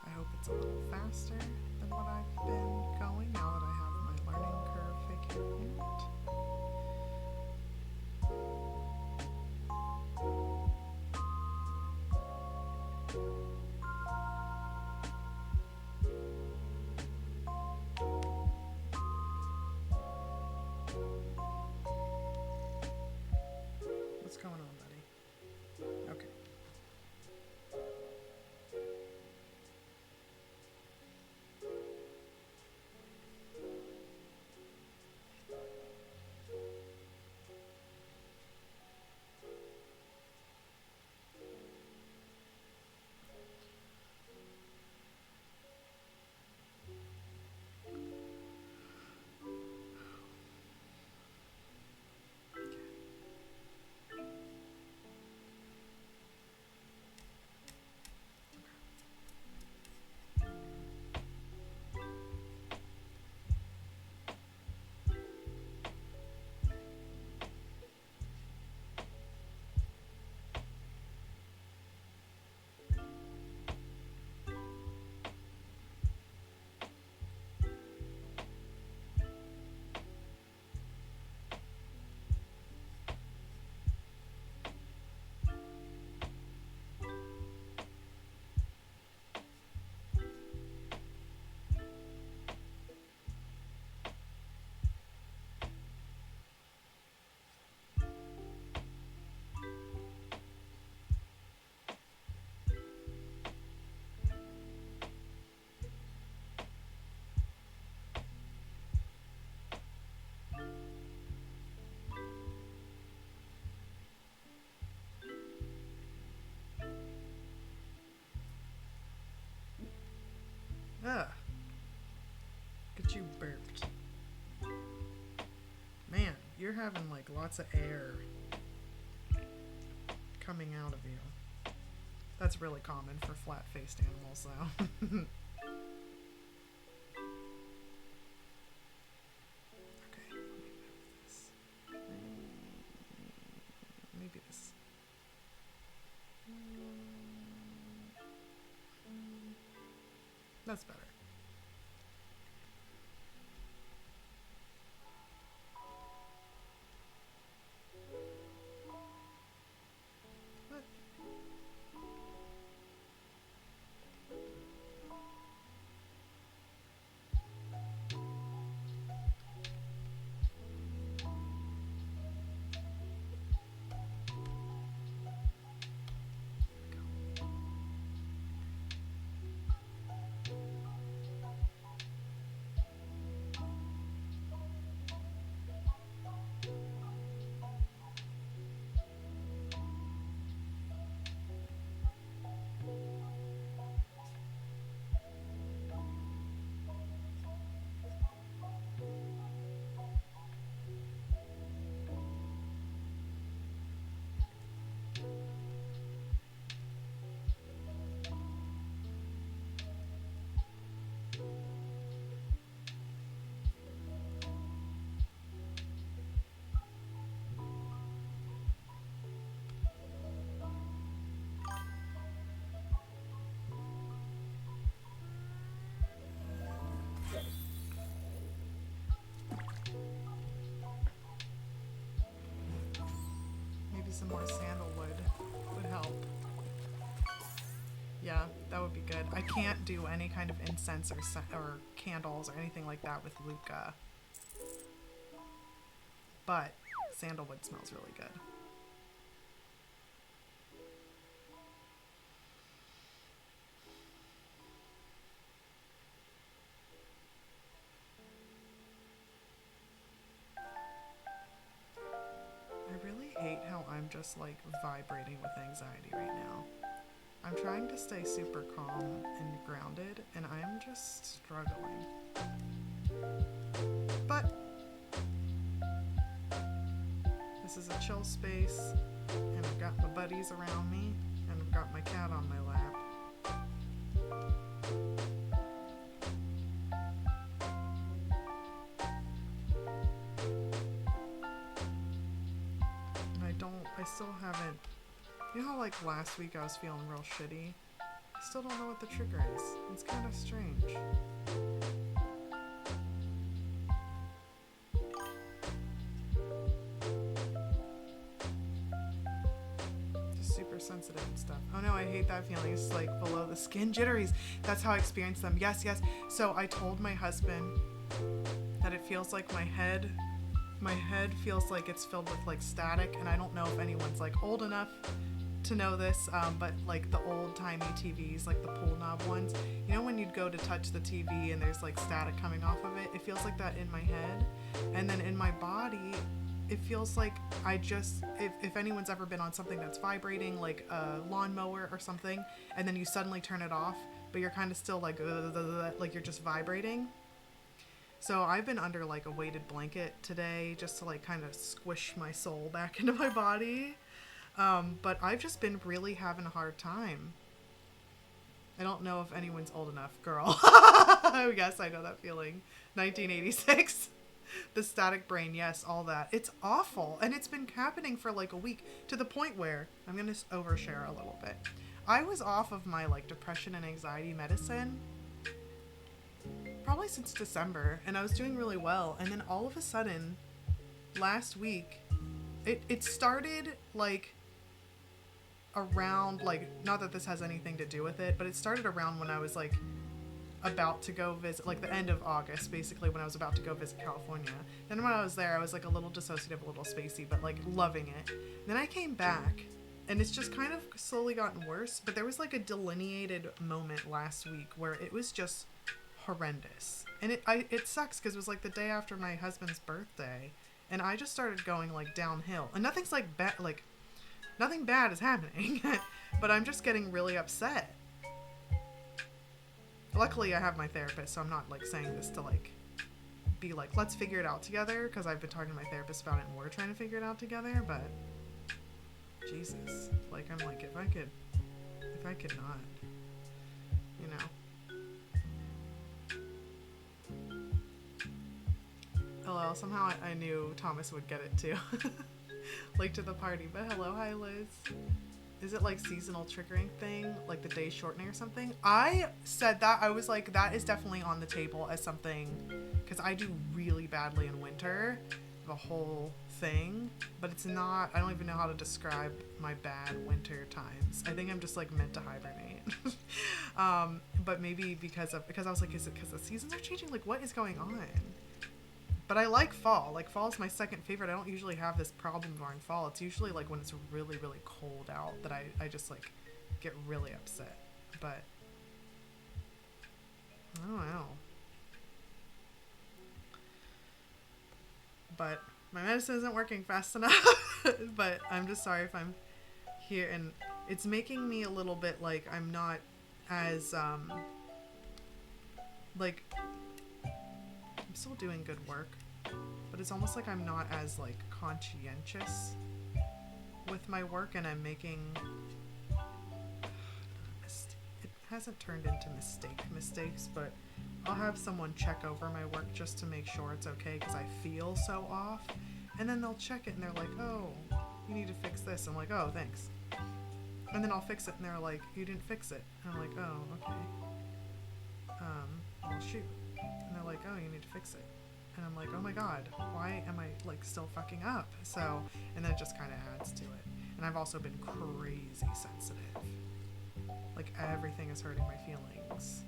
I hope it's a little faster than what I've been going now that I have my learning curve figured out. What's going on, buddy? Okay. Ugh. Kachoo burped. Man, you're having like lots of air coming out of you. That's really common for flat-faced animals, though. Okay, let me move this. Maybe this. That's better. What? Maybe some more sandalwood would help. Yeah, that would be good. I can't do any kind of incense or candles or anything like that with Luca. But sandalwood smells really good. I really hate how I'm just like vibrating with anxiety right now. I'm trying to stay super calm and grounded, and I'm just struggling. But this is a chill space, and I've got my buddies around me, and I've got my cat on my lap. You know how like last week I was feeling real shitty? I still don't know what the trigger is. It's kind of strange. Just super sensitive and stuff. Oh no, I hate that feeling. It's like below the skin jitteries. That's how I experience them. Yes, yes. So I told my husband that it feels like my head feels like it's filled with like static, and I don't know if anyone's like old enough to know this, but like the old timey TVs, like the pull knob ones, you know, when you'd go to touch the TV and there's like static coming off of it, it feels like that in my head. And then in my body, it feels like I just, if anyone's ever been on something that's vibrating, like a lawnmower or something, and then you suddenly turn it off, but you're kind of still like you're just vibrating. So I've been under like a weighted blanket today just to like kind of squish my soul back into my body. But I've just been really having a hard time. I don't know if anyone's old enough, girl. Yes, I know that feeling. 1986. The static brain, yes, all that. It's awful. And it's been happening for like a week, to the point where, I'm going to overshare a little bit. I was off of my like depression and anxiety medicine probably since December, and I was doing really well. And then all of a sudden, last week, it started like around, like, not that this has anything to do with it, but it started around when I was like about to go visit, like the end of August, basically, when I was about to go visit California. Then when I was there, I was like a little dissociative, a little spacey, but like loving it. Then I came back, and it's just kind of slowly gotten worse, but there was like a delineated moment last week where it was just horrendous. And it sucks because it was like the day after my husband's birthday, and I just started going like downhill. And nothing's like like nothing bad is happening, but I'm just getting really upset. Luckily, I have my therapist, so I'm not like saying this to like be like, let's figure it out together, because I've been talking to my therapist about it and we're trying to figure it out together. But Jesus, like, I'm like, if I could not, you know. Hello, somehow I knew Thomas would get it too. Late to the party, but hello, hi Liz. Is it like seasonal triggering thing, like the day shortening or something? I said that, I was like, that is definitely on the table as something, because I do really badly in winter, the whole thing, but it's not, I don't even know how to describe my bad winter times. I think I'm just like meant to hibernate. But maybe because I was like, is it because the seasons are changing? Like, what is going on? But I like fall. Like, fall is my second favorite. I don't usually have this problem during fall. It's usually like when it's really, really cold out that I just like get really upset. But I don't know. But my medicine isn't working fast enough. But I'm just sorry if I'm here, and it's making me a little bit like I'm not as like, I'm still doing good work, but it's almost like I'm not as like conscientious with my work, and I'm making, it hasn't turned into mistakes, but I'll have someone check over my work just to make sure it's okay, because I feel so off, and then they'll check it and they're like, oh, you need to fix this. I'm like, oh, thanks. And then I'll fix it and they're like, you didn't fix it. And I'm like, oh, okay. Well, shoot. And they're like, oh, you need to fix it. And I'm like, oh my god, why am I like still fucking up? So, and then it just kind of adds to it. And I've also been crazy sensitive. Like, everything is hurting my feelings.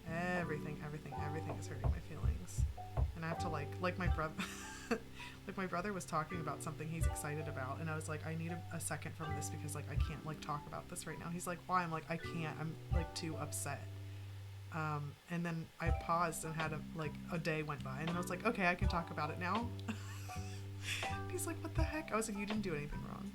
Everything is hurting my feelings. And I have to like my brother, like my brother was talking about something he's excited about, and I was like, I need a second from this, because like I can't like talk about this right now. He's like, why? I'm like, I can't, I'm like too upset. And then I paused and had a day went by, and then I was like, okay, I can talk about it now. He's like, what the heck? I was like, you didn't do anything wrong.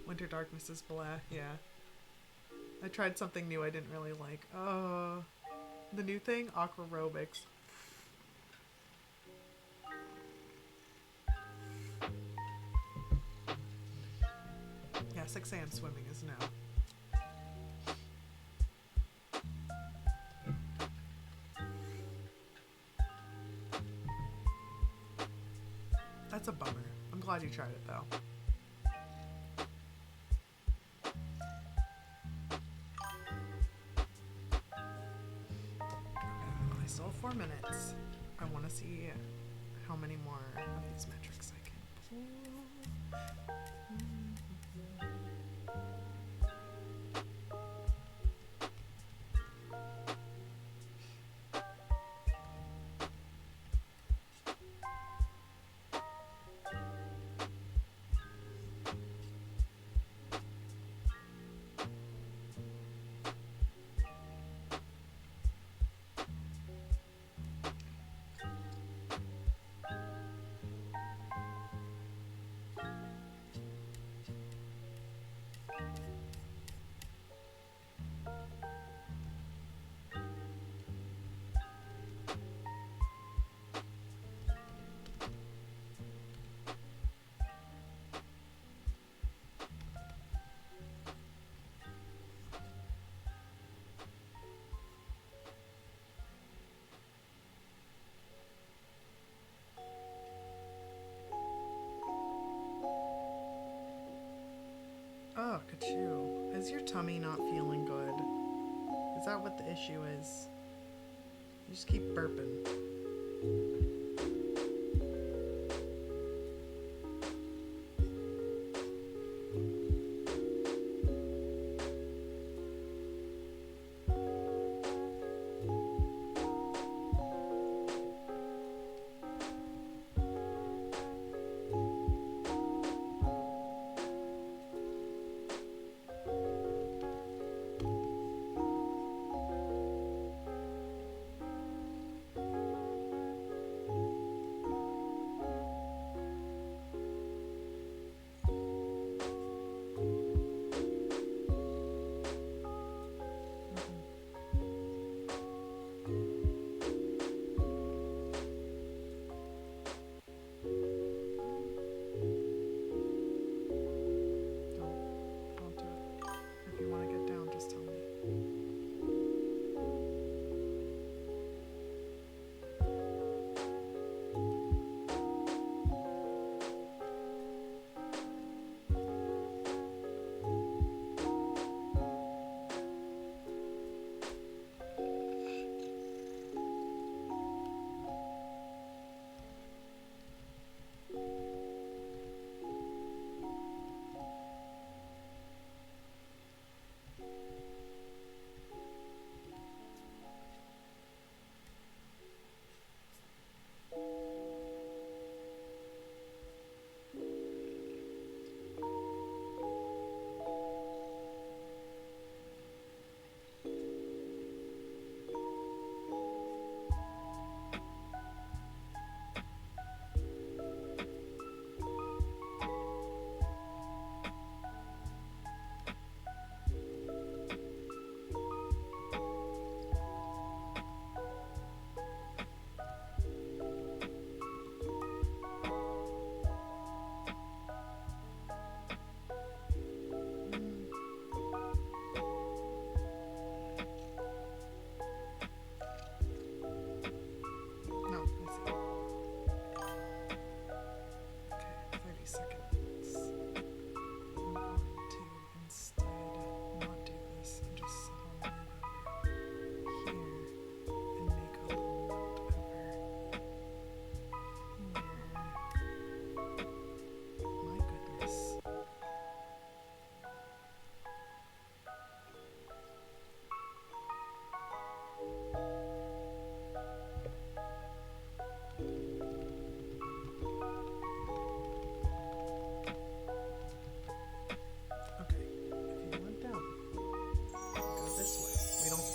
Winter darkness is blah, yeah. I tried something new I didn't really like. Oh, the new thing? Aquarobics. 6 a.m. swimming is no. That's a bummer. I'm glad you tried it though. I still have 4 minutes. I want to see how many more of these metrics I can pull. Oh, Kachoo. Is your tummy not feeling good? Is that what the issue is? You just keep burping.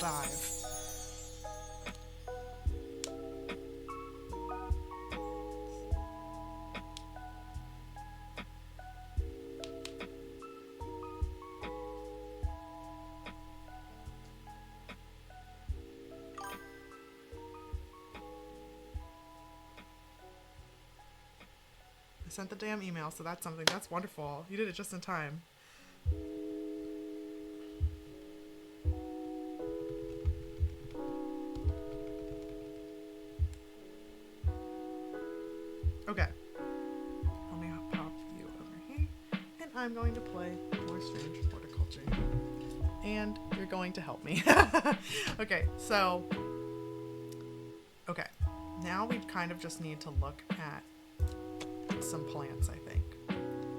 Dive. I sent the damn email, so that's something. That's wonderful. You did it just in time. Okay. Let me pop you over here. And I'm going to play more strange horticulture. And you're going to help me. Okay, so... Okay. Now we kind of just need to look at some plants, I think.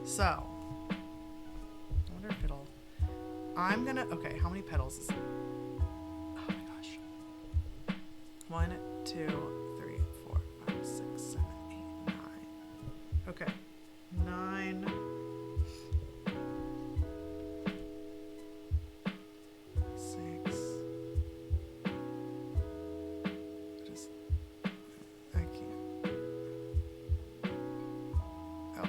So... I wonder if it'll... I'm gonna... Okay, how many petals is it? Oh my gosh. 1, 2, 3, 4, 5, 6, 7, 8, 9. Okay. 9. 6. Just... I can't. Oh.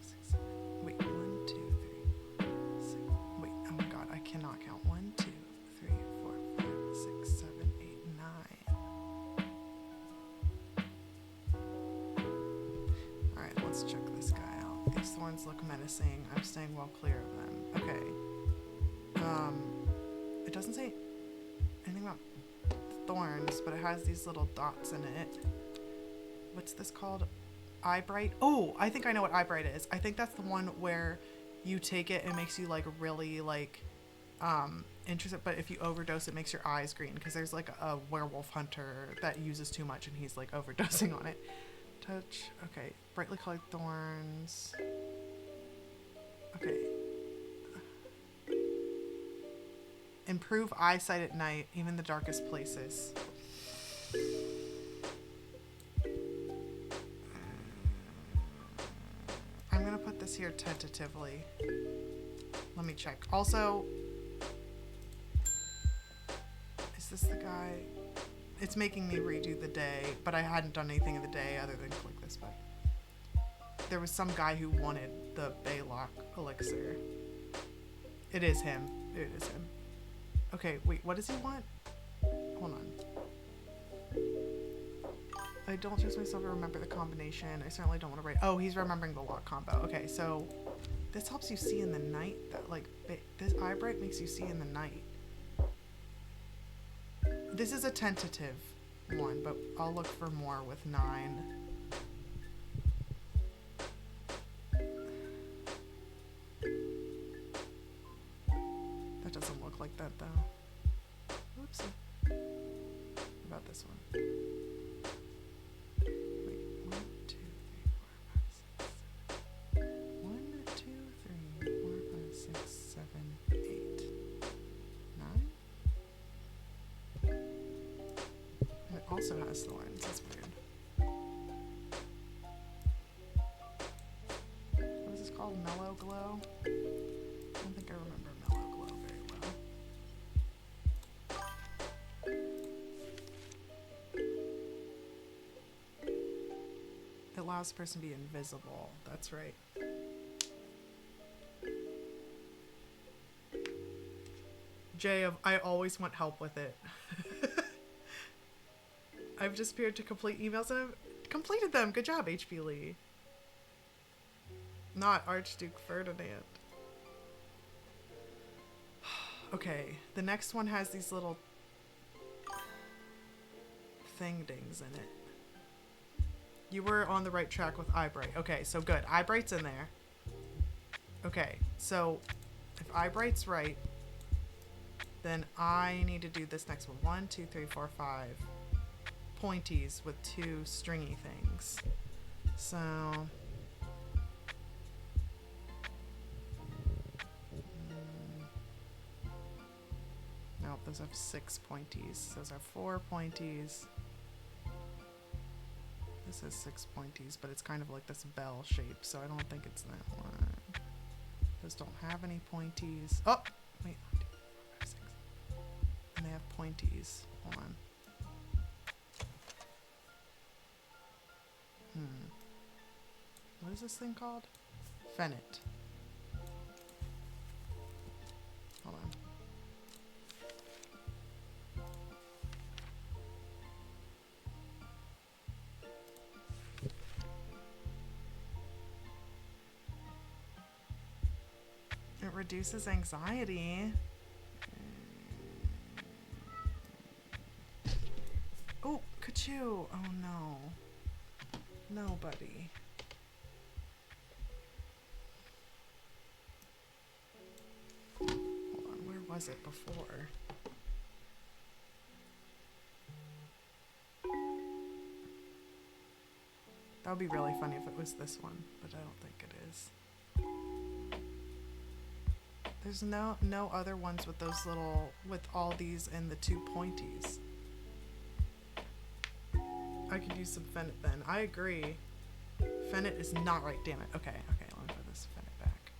6, 7. Wait, 1, 2, 3, 6. Wait, oh my god, I cannot count. 1, 2, 3, 4, 5, 6, 7, 8, 9. Alright, let's check this guy out. These thorns look menacing. I'm staying well clear of them. Okay. It doesn't say anything about thorns, but it has these little dots in it. What's this called? Eye bright? Oh, I think I know what eye bright is. I think that's the one where you take it and it makes you like really like interested, but if you overdose it makes your eyes green, because there's like a werewolf hunter that uses too much and he's like overdosing on it. Touch. Okay. Brightly colored thorns. Okay. Improve eyesight at night, even the darkest places. I'm gonna put this here tentatively. Let me check. Also, is this the guy? It's making me redo the day, but I hadn't done anything in the day other than click this button. There was some guy who wanted the Baylock elixir. It is him. It is him. Okay, wait, what does he want? Hold on. I don't trust myself to remember the combination. I certainly don't want to write. Oh, he's remembering the lock combo. Okay, so this helps you see in the night. That like this eye bright makes you see in the night. This is a tentative one, but I'll look for more with 9. That doesn't look like that though. Oopsie. What about this one? Wait, 1, 2, 3, 4, 5, 6, 7. 1, 2, 3, 4, 5, 6, 7, 8, 9. And it also has thorns. That's weird. What is this called? Mellow Glow? I don't think I remember Mellow Glow very well. It allows the person to be invisible. That's right. Jay, I always want help with it. I've just appeared to complete emails and I've completed them. Good job, HP Lee. Not Archduke Ferdinand. Okay, the next one has these little thing-dings in it. You were on the right track with Eyebright. Okay, so good. Eyebright's in there. Okay, so if Eyebright's right, then I need to do this next one. 1, 2, 3, 4, 5 pointies with 2 stringy things. So no, those have 6 pointies. Those are 4 pointies. This has 6 pointies, but it's kind of like this bell shape, so I don't think it's that one. Those don't have any pointies. Oh, wait. 1, 2, 3, 4, 5, 6. And they have pointies. Hold on. What is this thing called? Fennit. Hold on. reduces anxiety. Oh, Kachoo. Oh no. No, buddy. Hold on, where was it before? That would be really funny if it was this one, but I don't think it is. There's no other ones with those little, with all these and the two pointies. I could use some Fennit then. I agree. Fennit is not right, damn it. Okay, let me put this Fennit back.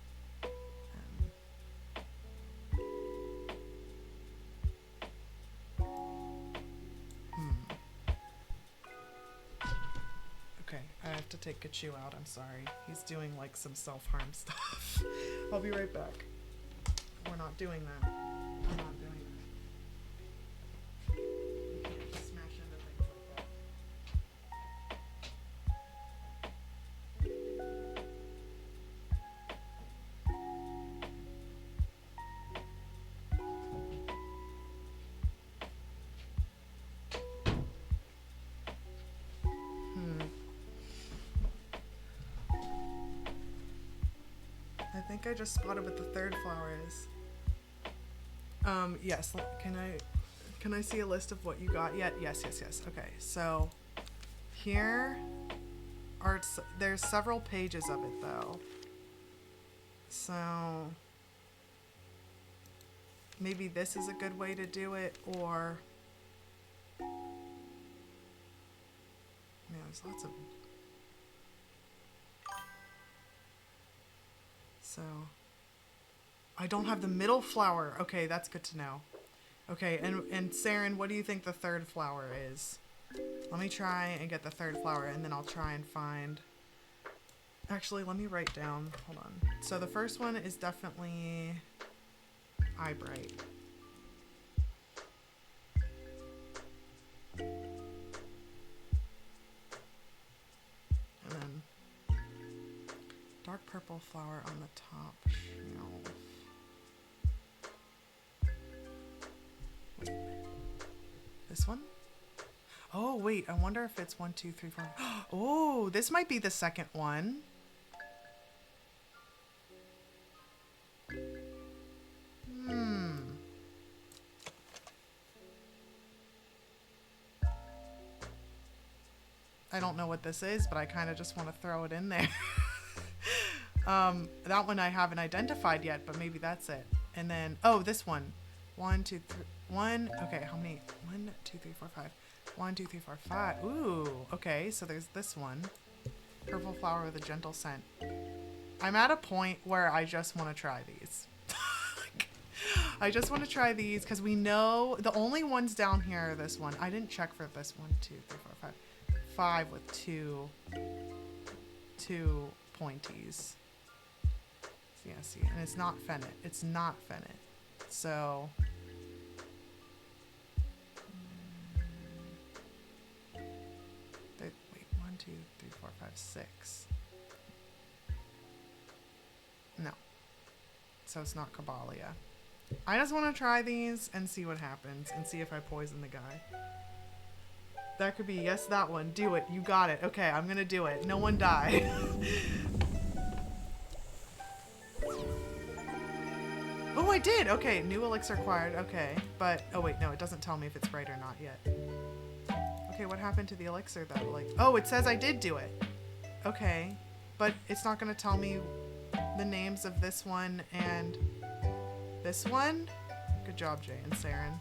Okay, I have to take Kachoo out, I'm sorry. He's doing like some self-harm stuff. I'll be right back. We're not doing that. We're not doing that. You can't just smash into things like that. I think I just spotted what the third flower is. Yes. Can I see a list of what you got yet? Yes. Okay, so here are there's several pages of it though. So maybe this is a good way to do it, or there's lots of. So I don't have the middle flower. Okay, that's good to know. Okay, and Saren, what do you think the third flower is? Let me try and get the third flower, and then I'll try and find... Actually, let me write down. Hold on. So the first one is definitely Eyebright. And then dark purple flower on the top shelf. Wait. This one? Oh, wait. I wonder if it's 1, 2, 3, 4. Oh, this might be the second one. I don't know what this is, but I kind of just want to throw it in there. That one I haven't identified yet, but maybe that's it. And then, oh, this one. 1, 2, 3, 1. Okay, how many? 1, 2, 3, 4, 5. 1, 2, 3, 4, 5. Ooh, okay, so there's this one. Purple flower with a gentle scent. I'm at a point where I just want to try these. I just want to try these because we know the only ones down here are this one. I didn't check for this 1, 2, 3, 4, 5. 5 with two pointies. Yeah, see, and it's not Fennit. It's not Fennit. So wait, 1, 2, 3, 4, 5, 6. No. So it's not Caballia. I just want to try these and see what happens and see if I poison the guy. That could be, yes, that one. Do it. You got it. Okay, I'm gonna do it. No one die. Oh, I did. Okay, new elixir acquired. Okay, but, oh wait, no, it doesn't tell me if it's right or not yet. Okay, what happened to the elixir though? Like, oh, it says I did do it. Okay, but it's not gonna tell me the names of this one and this one? Good job, Jay and Saren.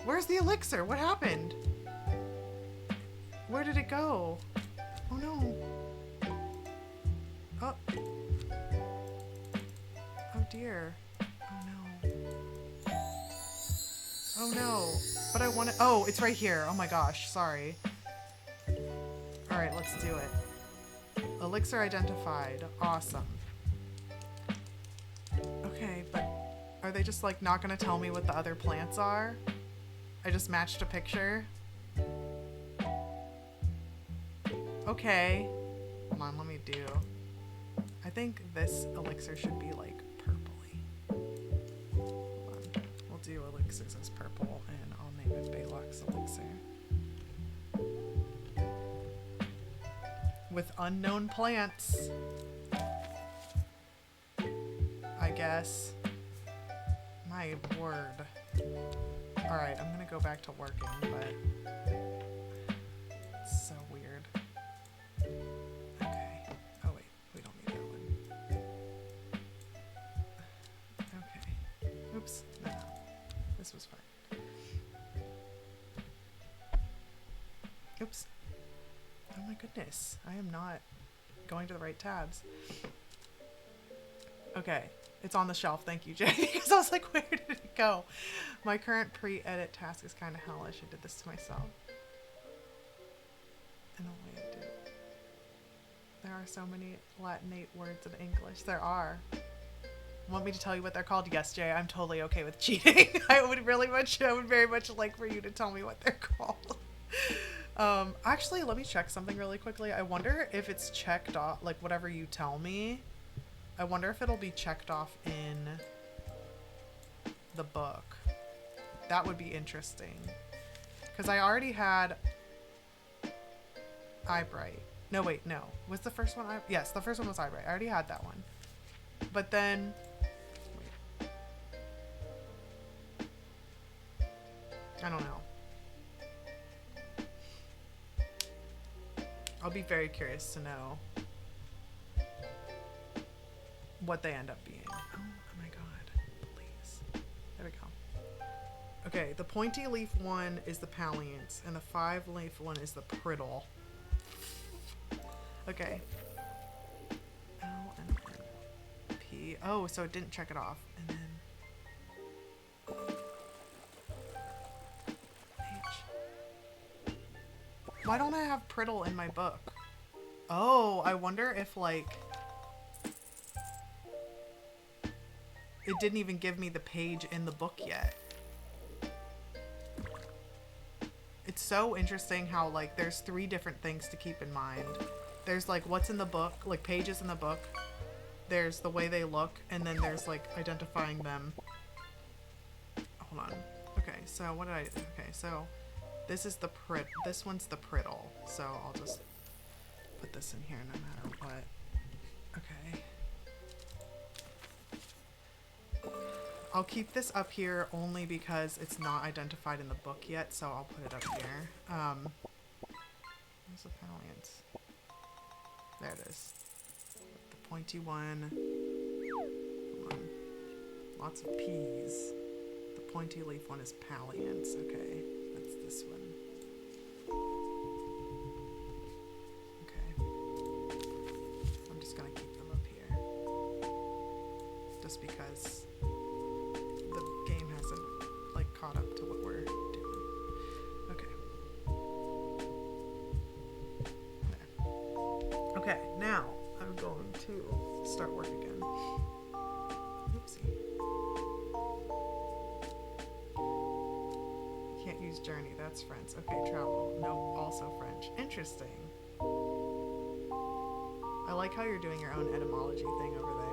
Where's the elixir? What happened? Where did it go? Oh no. Oh. Oh dear. Oh no. Oh no. But I want to. Oh, it's right here. Oh my gosh. Sorry. Alright, let's do it. Elixir identified. Awesome. Okay, but are they just like not gonna tell me what the other plants are? I just matched a picture. Okay. Hold on, let me do. I think this elixir should be like mixes as purple, and I'll name it Balok's Elixir. With unknown plants, I guess. My word. Alright, I'm gonna go back to working, but it's so weird. Okay. Oh wait, we don't need that one. Okay. Oops. No. This was fine. Oops. Oh my goodness. I am not going to the right tabs. Okay. It's on the shelf. Thank you, Jay. Because I was like, where did it go? My current pre-edit task is kind of hellish. I did this to myself. In a way I did. There are so many Latinate words in English. There are. Want me to tell you what they're called? Yes, Jay. I'm totally okay with cheating. I would very much like for you to tell me what they're called. Actually, let me check something really quickly. I wonder if it's checked off, like whatever you tell me. I wonder if it'll be checked off in the book. That would be interesting. Because I already had Eyebright. No, wait, no. Was the first one yes, the first one was Eyebright. I already had that one. But then... Wait. I don't know. I'll be very curious to know what they end up being. Oh my god. Please. There we go. Okay, the pointy leaf one is the Palliance, and the 5-leaf one is the Priddle. Okay. L and P. Oh, so it didn't check it off. And then H. Why don't I have Priddle in my book? Oh, I wonder if like... It didn't even give me the page in the book yet. It's so interesting how like there's 3 different things to keep in mind. There's like what's in the book, like pages in the book. There's the way they look, and then there's like identifying them. Hold on. Okay, so what did I do? Okay, so this is the this one's the Priddle. So I'll just put this in here no matter what. Okay. I'll keep this up here only because it's not identified in the book yet, so I'll put it up here. Where's the Palliance? There it is. The pointy one. Come on. Lots of P's. The pointy leaf one is Palliance. Okay, that's this one. Okay. I'm just gonna keep them up here. Just because the game hasn't like caught up to what we're doing. Okay. There. Okay, now I'm going to start work again. Oopsie. Can't use journey, that's French. Okay, travel. No, also French. Interesting. I like how you're doing your own etymology thing over there.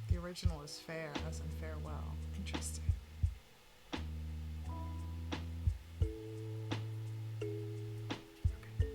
The original is fair, as in farewell. Interesting. Okay.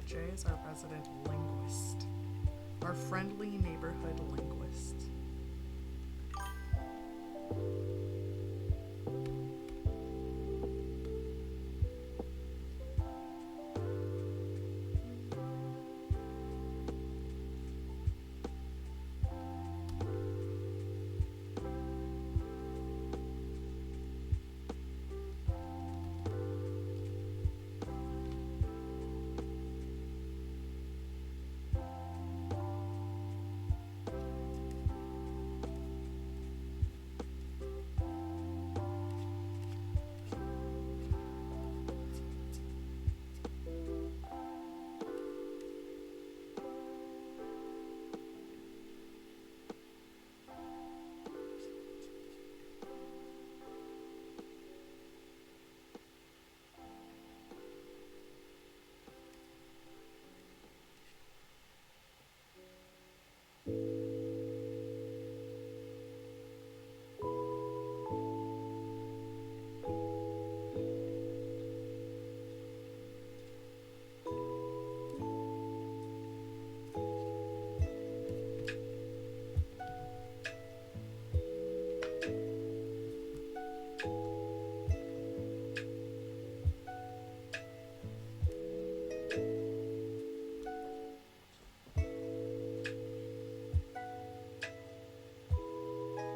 Jay is our resident linguist. Our friendly neighborhood linguist.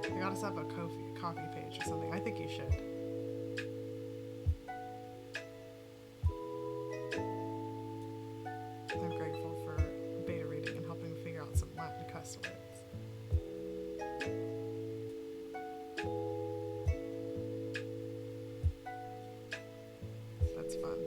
You gotta set up a coffee page or something. I think you should. I'm grateful for beta reading and helping me figure out some Latin cuss words. That's fun.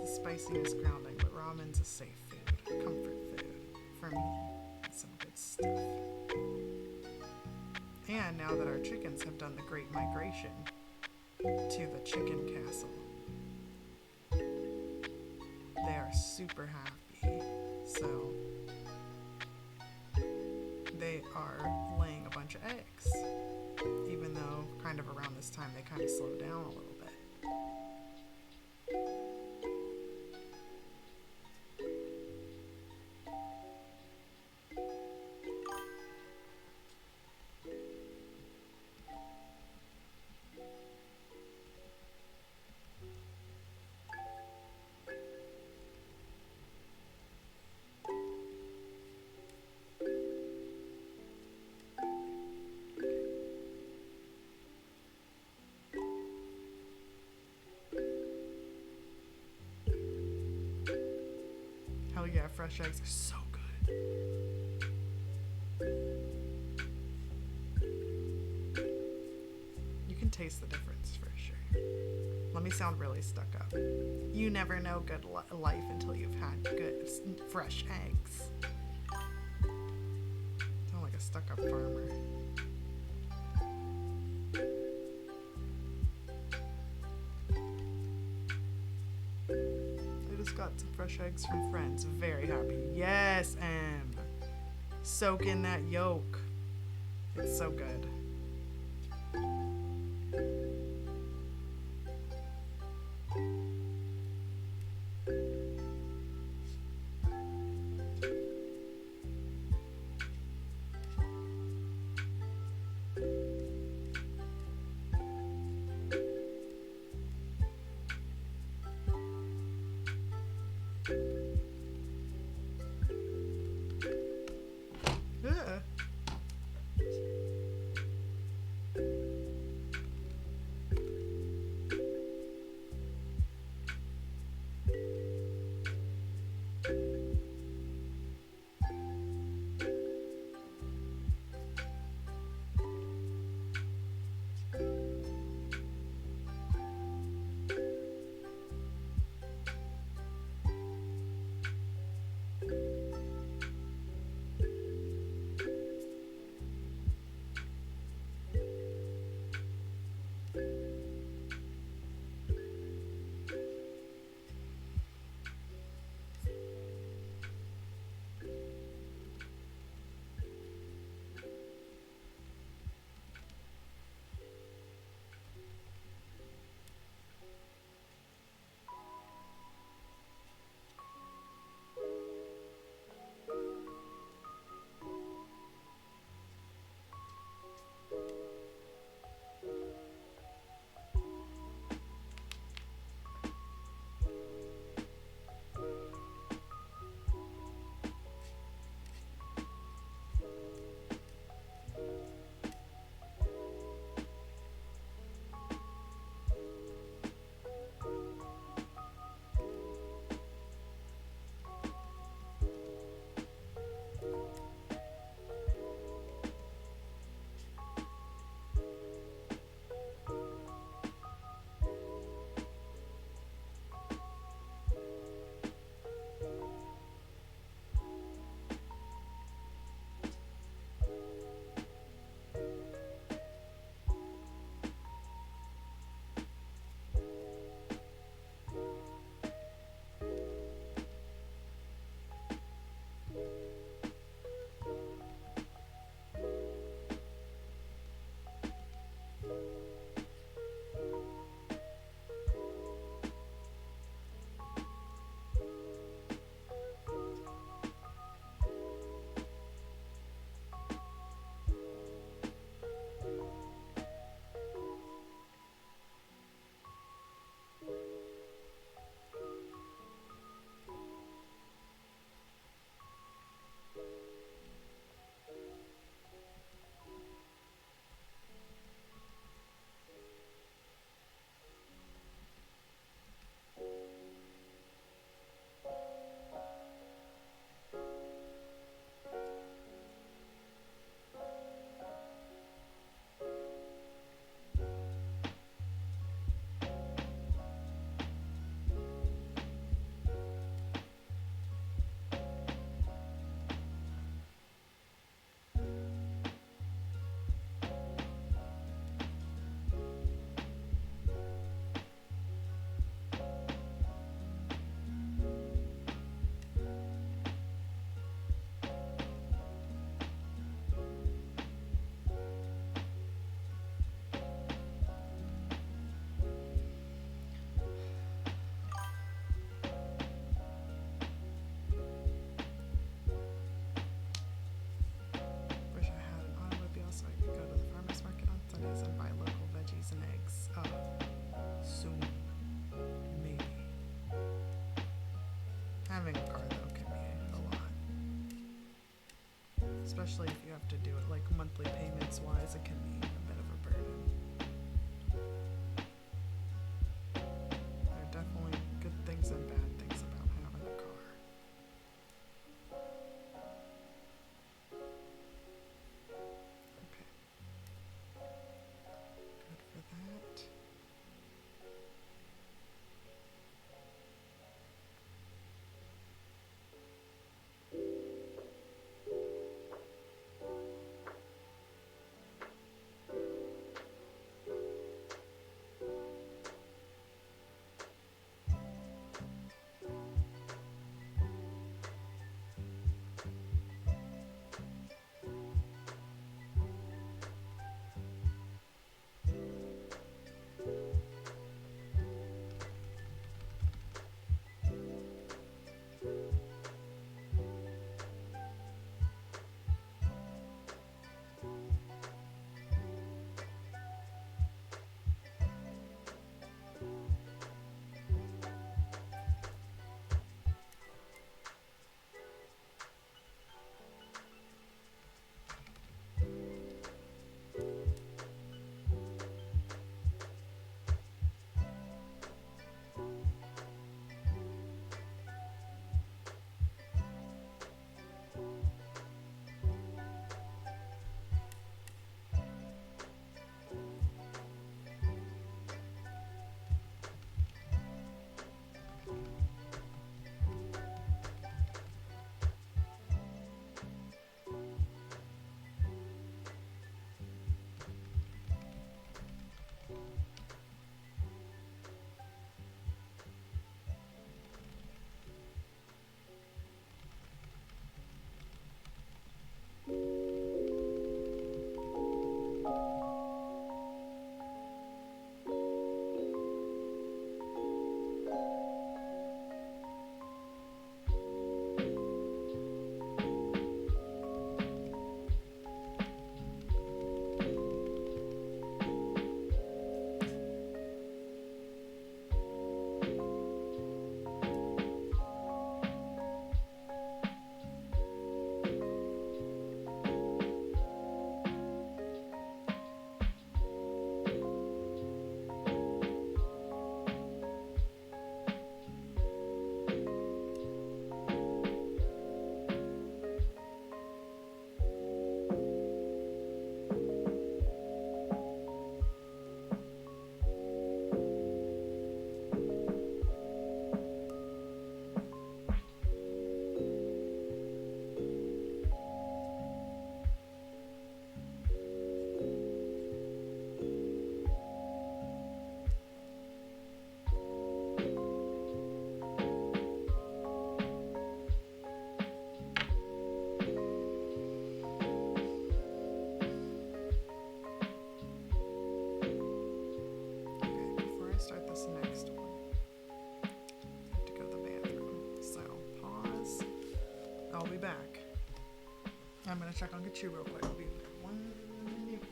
Spiciness grounding, but ramen's a safe food, comfort food for me. It's some good stuff. And now that our chickens have done the great migration to the chicken castle, they are super happy. So they are laying a bunch of eggs, even though kind of around this time they kind of slow down a little bit. yeah, fresh eggs are so good. You can taste the difference for sure. Let me sound really stuck up. You never know good life until you've had good fresh eggs. Sound like a stuck up farmer. I just got some fresh eggs from friends. Very happy. Yes, Em. Soak in that yolk. It's so good. Ugh. Having a car, though, can be a lot. Especially if you have to do it, like, monthly payments-wise, it can be a bit of a burden. There are definitely good things and bad things about having a car. I'm gonna check on Kachoo real quick. I'll be 1 minute.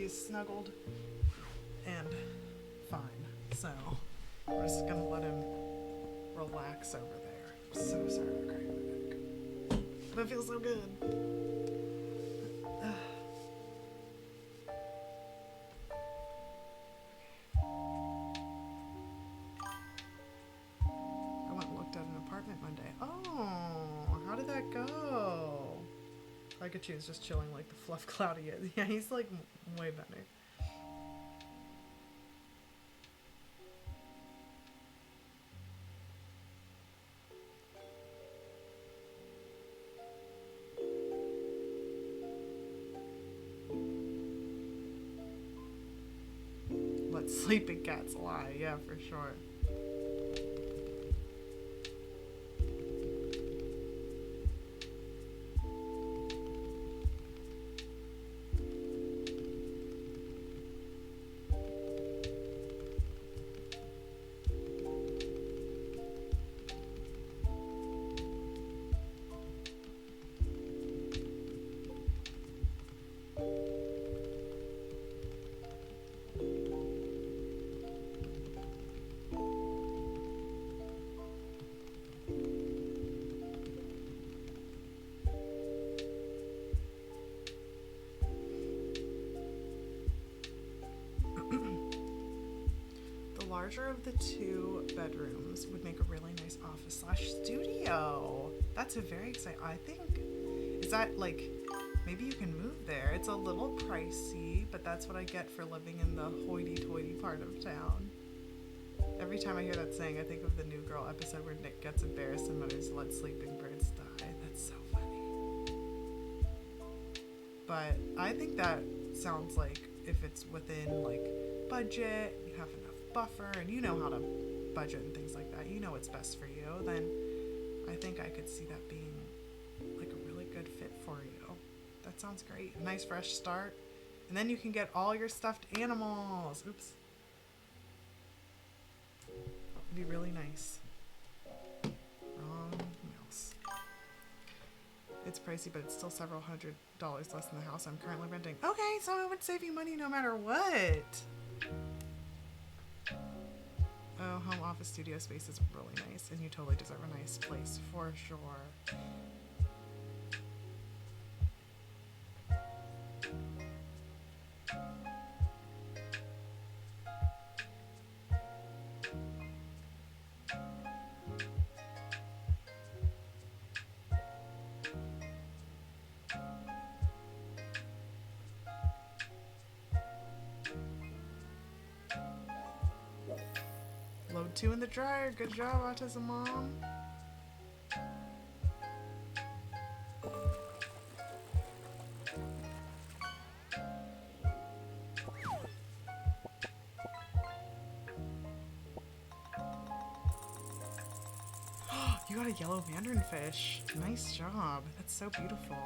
Snuggled and fine, so we're just gonna let him relax over there. I'm so sorry to crack my neck, but it feels so good. I went and looked at an apartment one day. Oh, how did that go? Kachoo is just chilling like the fluff cloud he is. Yeah, he's like way better. Let sleeping cats lie, yeah, for sure. Larger of the 2 bedrooms would make a really nice office / studio. That's a very exciting. I think, is that like, maybe you can move there. It's a little pricey, but that's what I get for living in the hoity-toity part of town. Every time I hear that saying, I think of the New Girl episode where Nick gets embarrassed and mutters, "Let sleeping birds die." That's so funny. But I think that sounds like if it's within like budget, you have enough buffer, and you know how to budget and things like that, you know what's best for you, then I think I could see that being like a really good fit for you. That sounds great. A nice fresh start, and then you can get all your stuffed animals. Oops. It'd be really nice. Wrong mouse. It's pricey, but it's still several $100s less than the house I'm currently renting. Okay, so it would save you money no matter what. Oh, home office studio space is really nice, and you totally deserve a nice place for sure. Load 2 in the dryer. Good job, Autism Mom. You got a yellow mandarin fish. Nice job. That's so beautiful.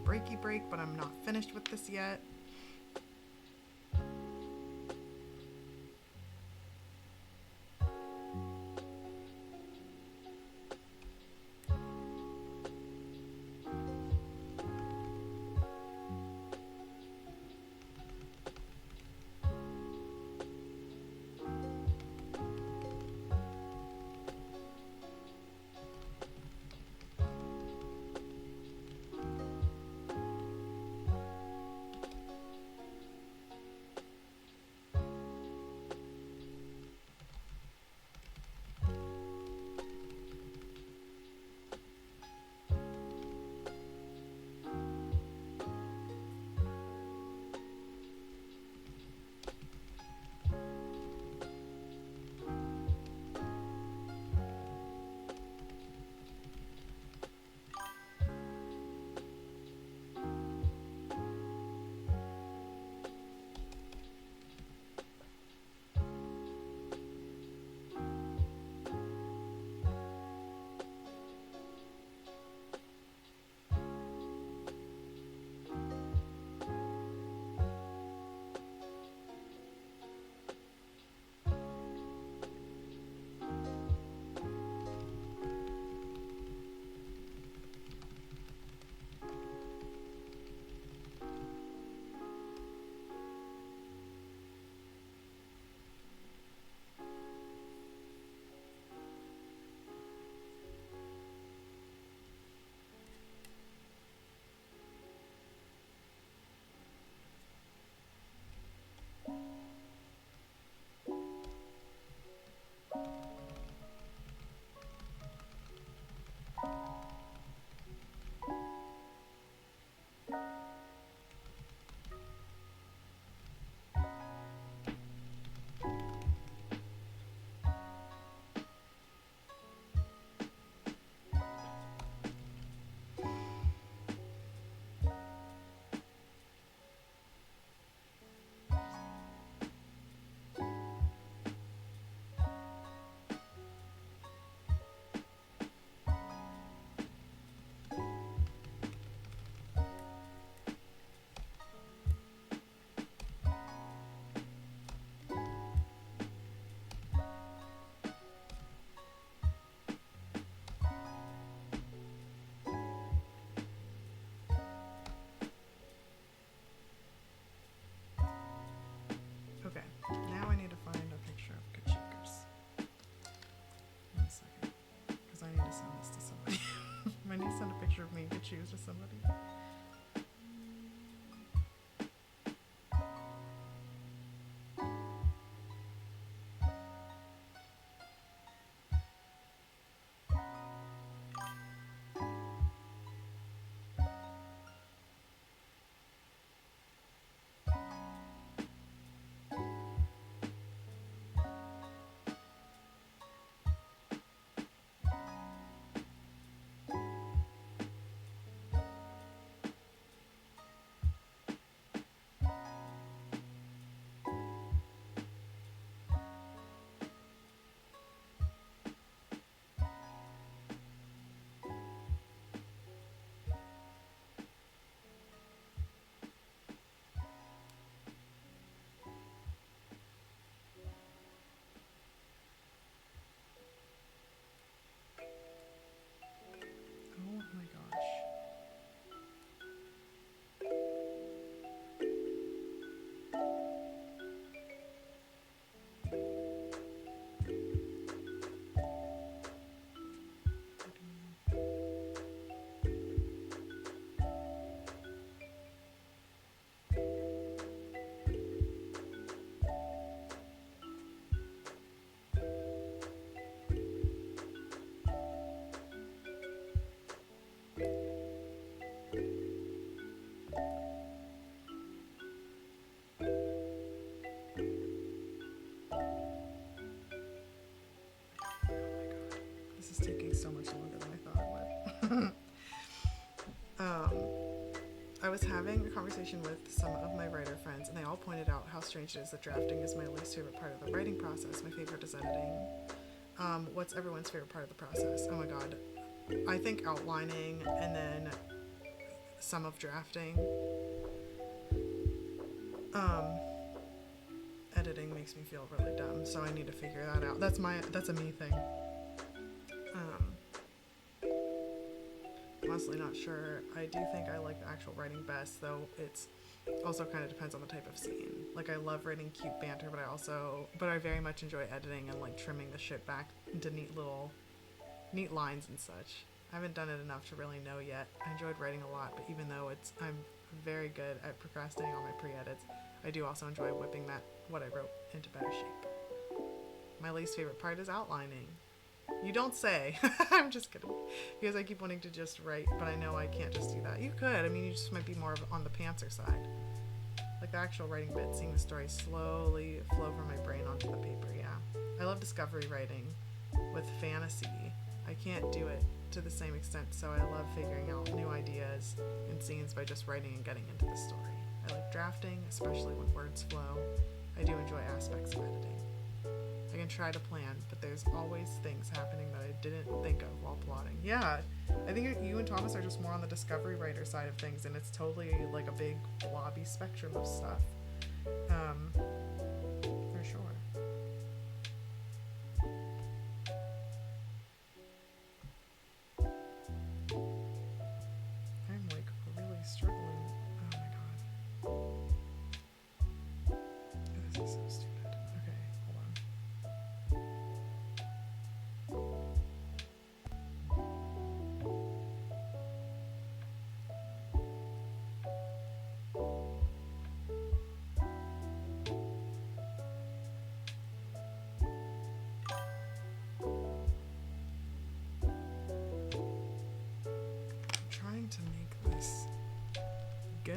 breaky break, but I'm not finished with this yet. Okay, now I need to find a picture of Kachoo. One second, because I need to send this to somebody. I need to send a picture of me and Kachoo to somebody. Oh my gosh. This is taking so much longer than I thought it would. I was having a conversation with some of my writer friends, and they all pointed out how strange it is that drafting is my least favorite part of the writing process. My favorite is editing. What's everyone's favorite part of the process? Oh my god. I think outlining and then some of drafting. Editing makes me feel really dumb, so I need to figure that out. That's a me thing. Honestly not sure. I do think I like the actual writing best, though it's also kind of depends on the type of scene. Like, I love writing cute banter, but I very much enjoy editing and like trimming the shit back into neat lines and such. I haven't done it enough to really know yet. I enjoyed writing a lot, but even though I'm very good at procrastinating on my pre-edits, I do also enjoy whipping what I wrote into better shape. My least favorite part is outlining. You don't say. I'm just kidding. Because I keep wanting to just write, but I know I can't just do that. You could. I mean, you just might be more on the pantser side. Like the actual writing bit, seeing the story slowly flow from my brain onto the paper, yeah. I love discovery writing with fantasy. I can't do it to the same extent, so I love figuring out new ideas and scenes by just writing and getting into the story. I like drafting, especially when words flow. I do enjoy aspects of editing. I can try to plan, but there's always things happening that I didn't think of while plotting. Yeah, I think you and Thomas are just more on the discovery writer side of things, and it's totally like a big blobby spectrum of stuff. For sure. I'm like really struggling. Oh my god. This is so stupid. Okay, hold on. Trying to make this go.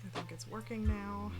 I think it's working now.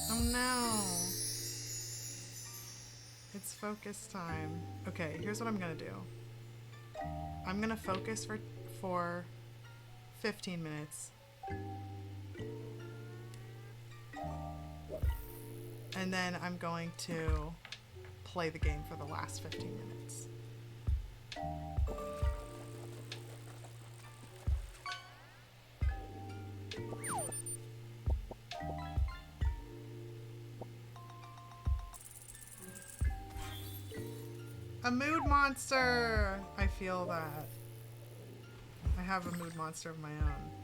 Oh no. It's focus time. Okay, here's what I'm gonna do. I'm gonna focus for 15 minutes And then I'm going to play the game for the last 15 minutes. A mood monster! I feel that. I have a mood monster of my own.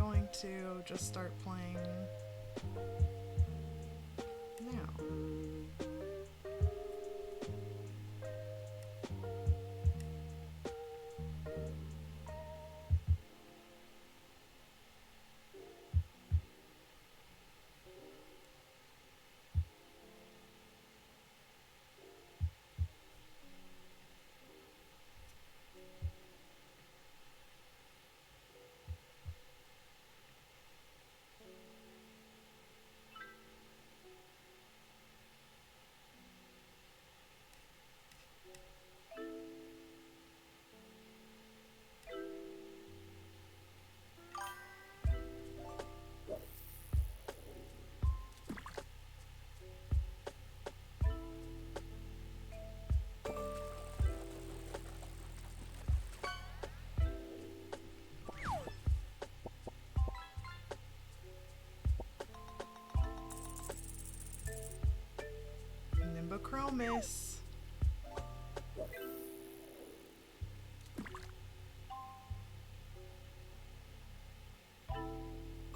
going to just start playing now. Nimbochromis.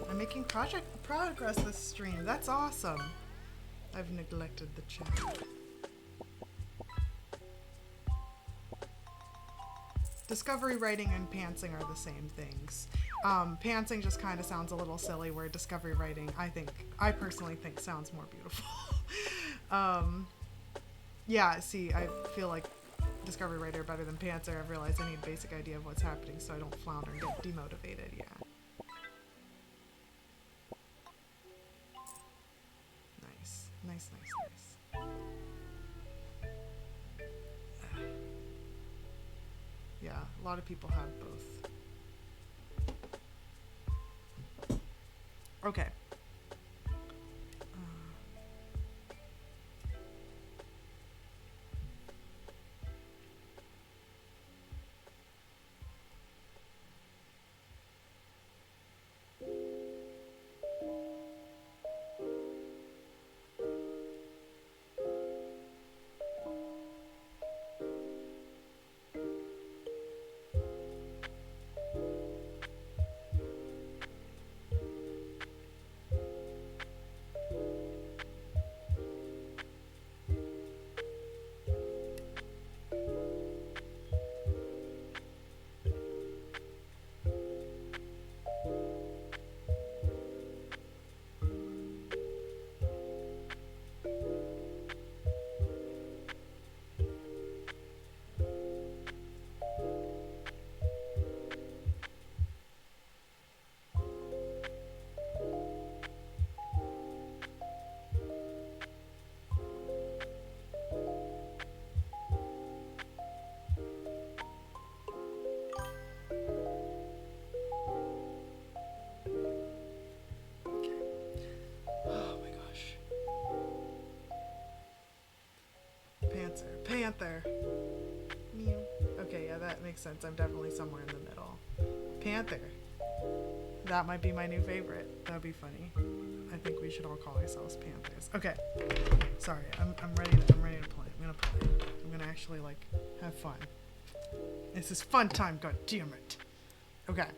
I'm making progress this stream. That's awesome. I've neglected the chat. Discovery writing and pantsing are the same things. Pantsing just kind of sounds a little silly, where discovery writing, I personally think sounds more beautiful. Yeah, see, I feel like discovery writer better than pantser. I've realized I need a basic idea of what's happening so I don't flounder and get demotivated, yeah. Nice, nice, nice, nice. Yeah, a lot of people have both. Okay. Panther. Mew. Okay, yeah, that makes sense. I'm definitely somewhere in the middle. Panther. That might be my new favorite. That'd be funny. I think we should all call ourselves Panthers. Okay. Sorry, I'm ready to play. I'm gonna play. I'm gonna actually like have fun. This is fun time, god damn it. Okay.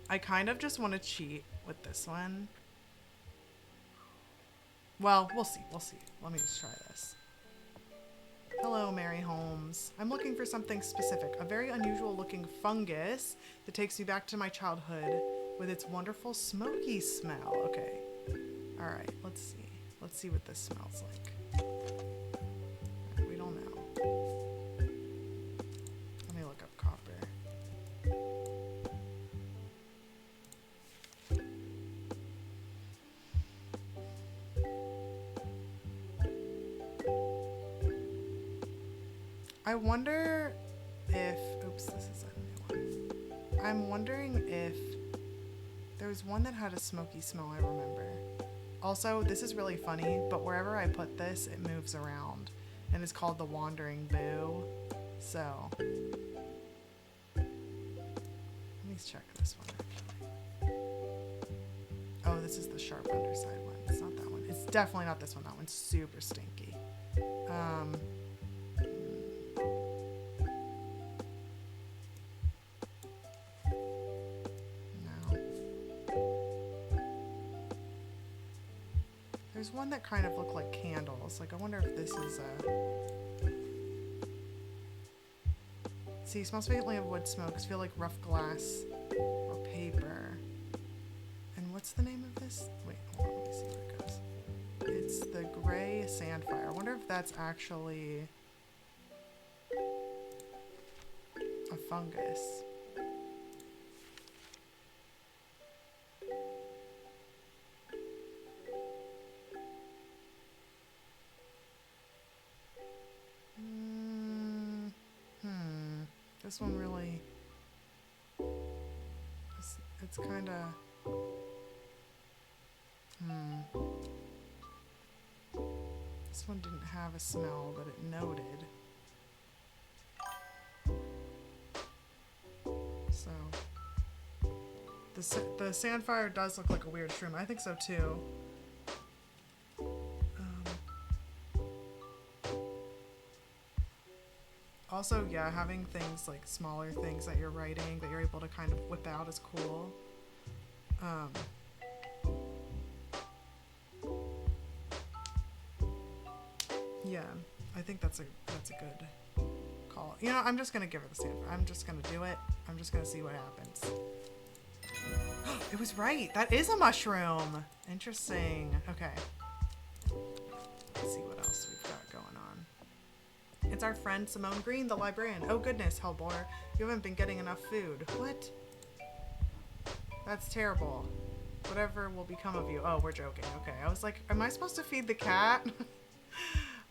I kind of just want to cheat with this one. Well, we'll see. We'll see. Let me just try this. Hello, Mary Holmes. I'm looking for something specific. A very unusual looking fungus that takes me back to my childhood with its wonderful smoky smell. Okay. All right. Let's see. Let's see what this smells like. We don't know. Let me look up copper. I wonder if, oops, this is a new one. I'm wondering if there was one that had a smoky smell, I remember. Also, this is really funny, but wherever I put this, it moves around. And it's called the Wandering Boo. So, let me check this one actually. Oh, this is the sharp underside one. It's not that one. It's definitely not this one. That one's super stinky. There's one that kind of looked like candles. Like, I wonder if this is a... See, smells faintly of wood smokes. Feel like rough glass or paper. And what's the name of this? Wait, hold on. Let me see where it goes. It's the gray sandfire. I wonder if that's actually a fungus. This one really, it's kind of, this one didn't have a smell, but it noted. So, the sandfire does look like a weird shroom. I think so too. Also, yeah, having things like smaller things that you're writing that you're able to kind of whip out is cool. Yeah, I think that's a good call. You know, I'm just gonna give her the sandfire. I'm just gonna do it. I'm just gonna see what happens. It was right. That is a mushroom. Interesting. Okay. Let's see what else we've got going on. It's our friend Simone Green, the librarian. Oh goodness, Hellbore. You haven't been getting enough food. What? That's terrible. Whatever will become of you. Oh, we're joking. Okay. I was like, am I supposed to feed the cat?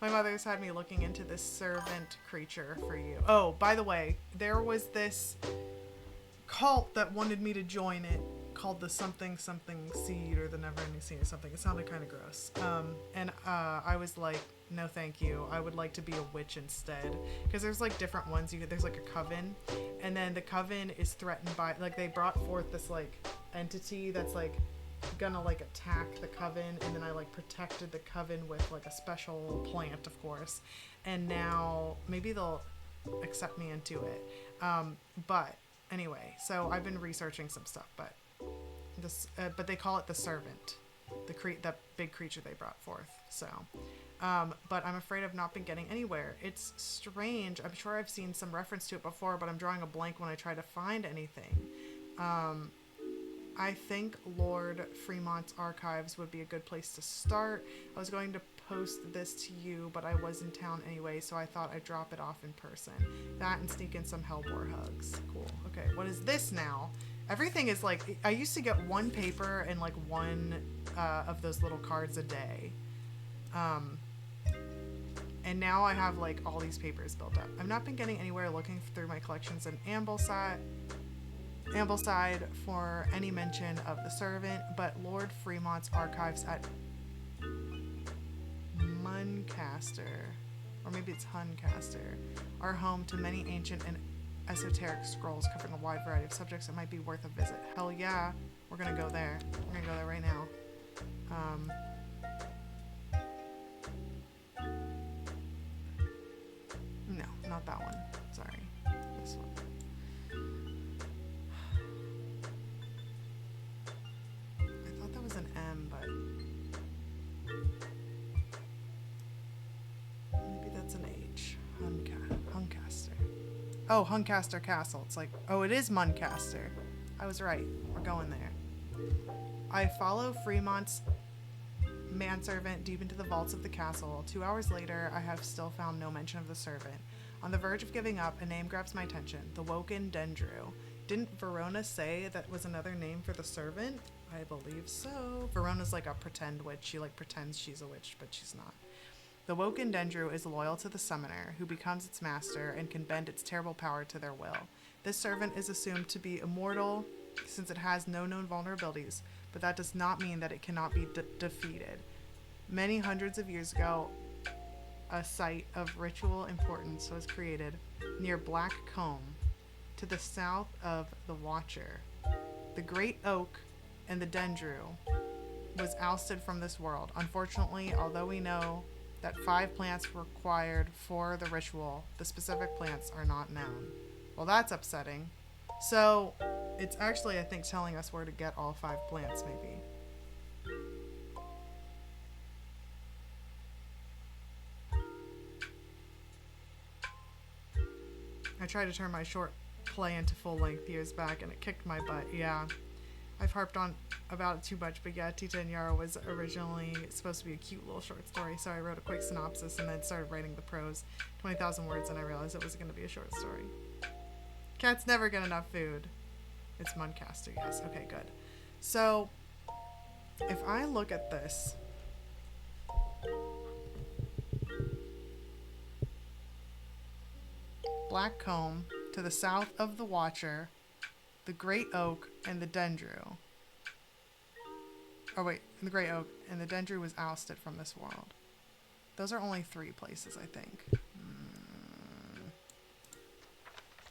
My mother's had me looking into this servant creature for you. Oh, by the way, there was this cult that wanted me to join it called the something seed or the never ending seed or something. It sounded kind of gross. And I was like, no thank you. I would like to be a witch instead. Because there's like different ones. There's like a coven. And then the coven is threatened by, like, they brought forth this like entity that's like gonna like attack the coven, and then I like protected the coven with like a special plant, of course, and now maybe they'll accept me into it. But anyway, so I've been researching some stuff, but this but they call it the servant, that big creature they brought forth. So but I'm afraid I've not been getting anywhere. It's strange. I'm sure I've seen some reference to it before, but I'm drawing a blank when I try to find anything. I think Lord Fremont's archives would be a good place to start. I was going to post this to you, but I was in town anyway, so I thought I'd drop it off in person. That and sneak in some Hellbore hugs. Cool. Okay, what is this now? Everything is like, I used to get one paper and like one of those little cards a day. And now I have like all these papers built up. I've not been getting anywhere looking through my collections in Ambleside for any mention of the servant, but Lord Fremont's archives at Muncaster, or maybe it's Huncaster, are home to many ancient and esoteric scrolls covering a wide variety of subjects that might be worth a visit. Hell yeah, we're gonna go there. We're gonna go there right now. No, not that one. Sorry, this one. An M, but maybe that's an H. Huncaster. Oh, Huncaster Castle. It's like, oh, it is Muncaster. I was right. We're going there. I follow Fremont's manservant deep into the vaults of the castle. 2 hours later, I have still found no mention of the servant. On the verge of giving up, a name grabs my attention. The Woken Dendru. Didn't Verona say that was another name for the servant? I believe so. Verona's like a pretend witch. She like pretends she's a witch, but she's not. The Woken Dendru is loyal to the summoner, who becomes its master and can bend its terrible power to their will. This servant is assumed to be immortal since it has no known vulnerabilities, but that does not mean that it cannot be defeated. Many hundreds of years ago, a site of ritual importance was created near Black Combe, to the south of the Watcher. The great oak and the Dendru was ousted from this world. Unfortunately, although we know that 5 plants were required for the ritual, the specific plants are not known. Well, that's upsetting. So, it's actually, I think, telling us where to get all 5 plants, maybe. tried to turn my short play into full length years back and it kicked my butt. Yeah. I've harped on about it too much, but yeah, Tita and Yara was originally supposed to be a cute little short story, so I wrote a quick synopsis and then started writing the prose, 20,000 words, and I realized it was going to be a short story. Cats never get enough food. It's Muncaster, yes. Okay, good. So, if I look at this, Black Comb to the south of the Watcher, the Great Oak, and the Dendrew. Oh wait, the Great Oak and the Dendrew was ousted from this world. Those are only 3 places, I think.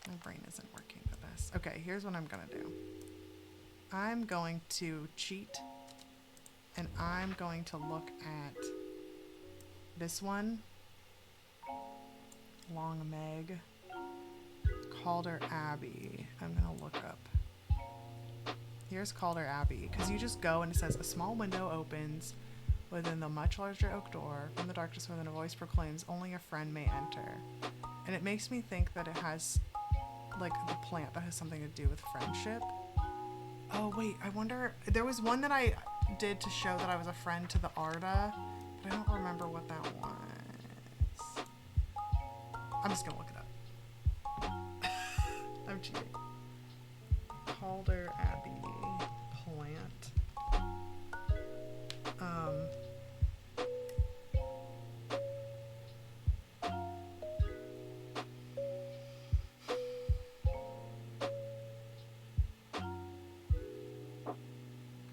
My brain isn't working the best. Okay, here's what I'm gonna do. I'm going to cheat, and I'm going to look at this one. Long Meg. Calder Abbey. I'm gonna look up. Here's Calder Abbey, because you just go and it says a small window opens within the much larger oak door. From the darkness within a voice proclaims, only a friend may enter. And it makes me think that it has, like, the plant that has something to do with friendship. Oh wait, I wonder, there was one that I did to show that I was a friend to the Arda, but I don't remember what that was. I'm just gonna look it up. I'm cheating. Calder Abbey plant.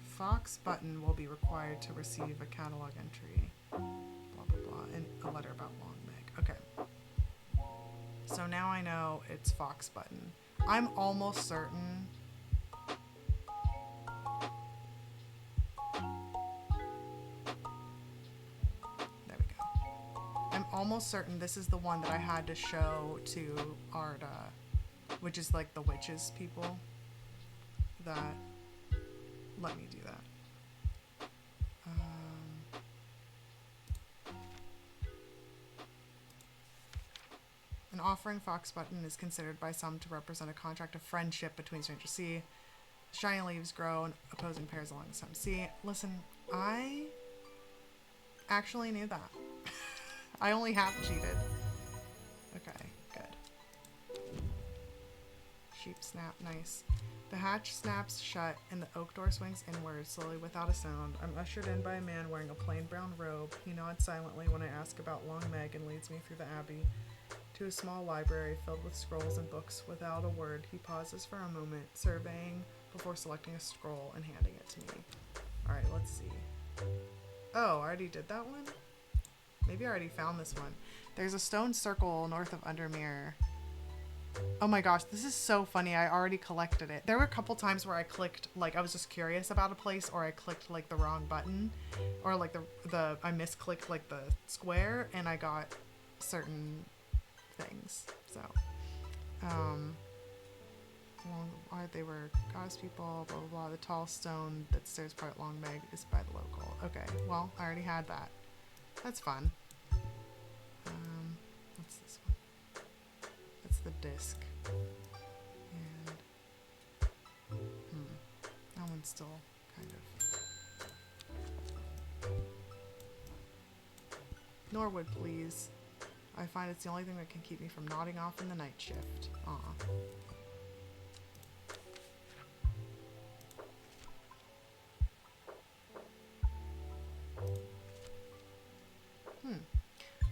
Fox button will be required to receive a catalog entry. Blah blah blah. And a letter about Long Meg. Okay. So now I know it's Fox button. I'm almost certain. There we go. I'm almost certain this is the one that I had to show to Arda, which is like the witches people that let me do that. An offering fox button is considered by some to represent a contract of friendship between strangers. See, shiny leaves grow and opposing pairs along the stem. See, listen, I actually knew that. I only half cheated. Okay, good. Sheep snap, nice. The hatch snaps shut and the oak door swings inward slowly without a sound. I'm ushered in by a man wearing a plain brown robe. He nods silently when I ask about Long Meg and leads me through the abbey to a small library filled with scrolls and books. Without a word, he pauses for a moment, surveying before selecting a scroll and handing it to me. Alright, let's see. Oh, I already did that one? Maybe I already found this one. There's a stone circle north of Undermere. Oh my gosh, this is so funny. I already collected it. There were a couple times where I clicked, like, I was just curious about a place, or I clicked, like, the wrong button, or, like, I misclicked, like, the square, and I got certain things. So, they were goddess people, blah, blah, blah. The tall stone that stares part Long Meg is by the local. Okay, well, I already had that. That's fun. What's this one? That's the disc. And that one's still kind of. Norwood, please. I find it's the only thing that can keep me from nodding off in the night shift. Aw.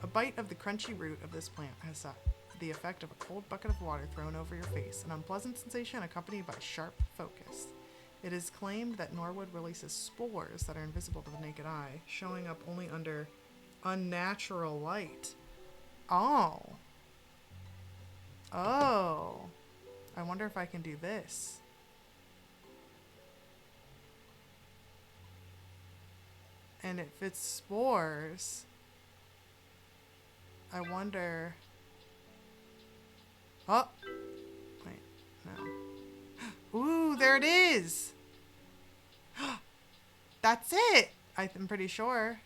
A bite of the crunchy root of this plant has the effect of a cold bucket of water thrown over your face, an unpleasant sensation accompanied by sharp focus. It is claimed that Norwood releases spores that are invisible to the naked eye, showing up only under unnatural light. Oh. Oh. I wonder if I can do this. And if it's spores, I wonder. Oh. Wait, no. Ooh, there it is. That's it. I'm pretty sure.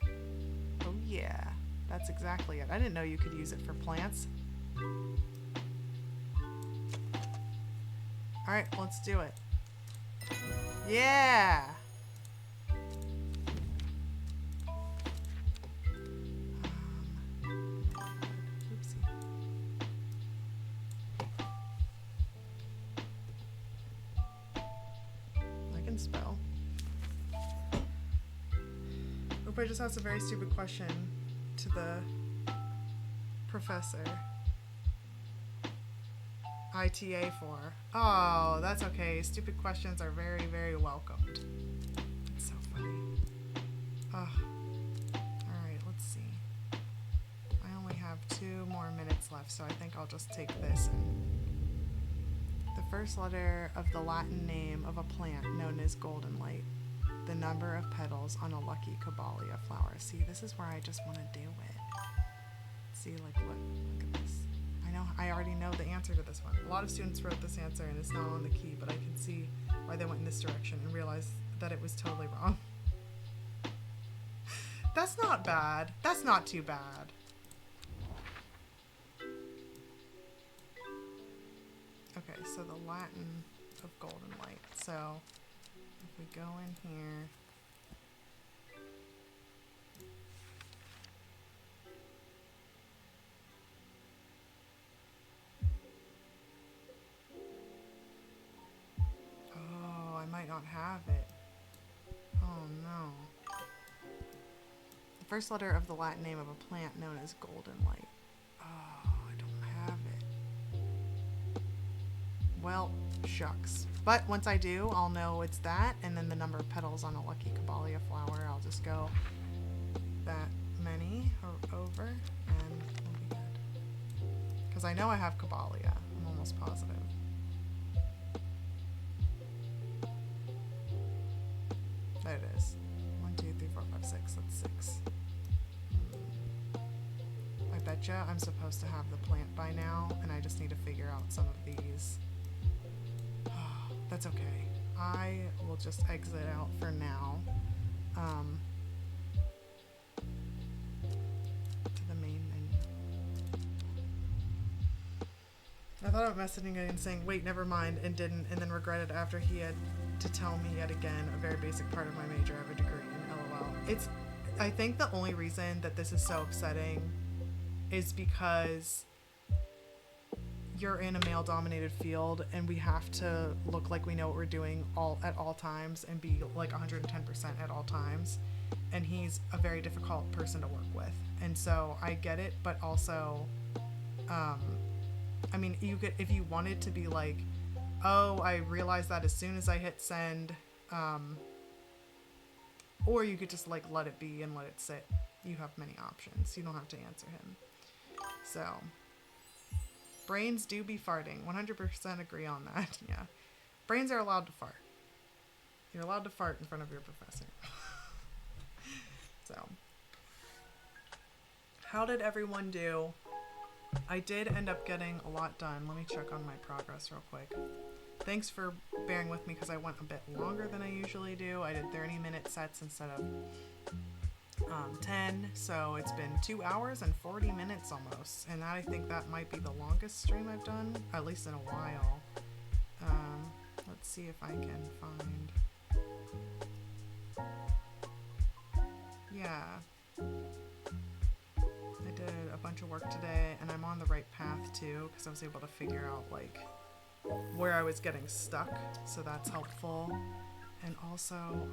Oh yeah. That's exactly it. I didn't know you could use it for plants. Alright, let's do it. Yeah! Oopsie. I can spell. Oop, I just asked a very stupid question to the professor. ITA for. Oh, that's okay. Stupid questions are very, very welcomed. It's so funny. Ugh. Alright, let's see. I only have 2 more minutes left, so I think I'll just take this and... The first letter of the Latin name of a plant known as golden light. The number of petals on a lucky Caballia flower. See, this is where I just want to do it. See, like, look at this. I already know the answer to this one. A lot of students wrote this answer and it's not on the key, but I can see why they went in this direction and realized that it was totally wrong. That's not bad. That's not too bad. Okay, so the Latin of golden light. So if we go in here, might not have it. Oh no. The first letter of the Latin name of a plant known as golden light. Oh, I don't have it. Well, shucks. But once I do, I'll know it's that, and then the number of petals on a lucky Caballia flower. I'll just go that many over, and we'll be good. Because I know I have Caballia. I'm almost positive. There it is. 1, 2, 3, 4, 5, 6. That's 6. I betcha I'm supposed to have the plant by now, and I just need to figure out some of these. Oh, that's okay. I will just exit out for now. To the main menu. I thought about messaging it and saying, wait, never mind, and didn't, and then regretted after he had to tell me yet again a very basic part of my major. I have a degree in LOL. I think the only reason that this is so upsetting is because you're in a male-dominated field and we have to look like we know what we're doing at all times and be like 110% at all times. And he's a very difficult person to work with. And so I get it, but also, I mean, you could, if you wanted to be like, oh, I realized that as soon as I hit send, or you could just like let it be and let it sit. You have many options. You don't have to answer him. So, brains do be farting. 100% agree on that. Yeah. Brains are allowed to fart. You're allowed to fart in front of your professor. So, how did everyone do? I did end up getting a lot done. Let me check on my progress real quick. Thanks for bearing with me because I went a bit longer than I usually do. I did 30-minute sets instead of 10, so it's been 2 hours and 40 minutes almost, and I think that might be the longest stream I've done, at least in a while. Let's see if I can find... Yeah. I did a bunch of work today, and I'm on the right path too, because I was able to figure out like where I was getting stuck, so that's helpful. And also,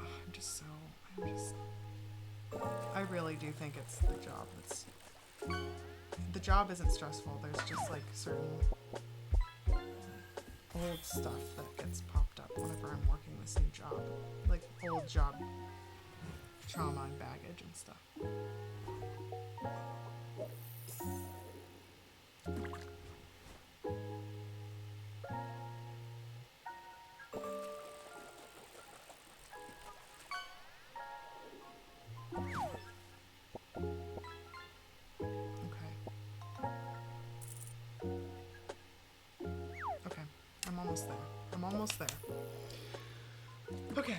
I really do think it's the job that's... The job isn't stressful, there's just like certain old stuff that gets popped up whenever I'm working this new job. Like old job trauma and baggage and stuff. I'm almost there. Okay.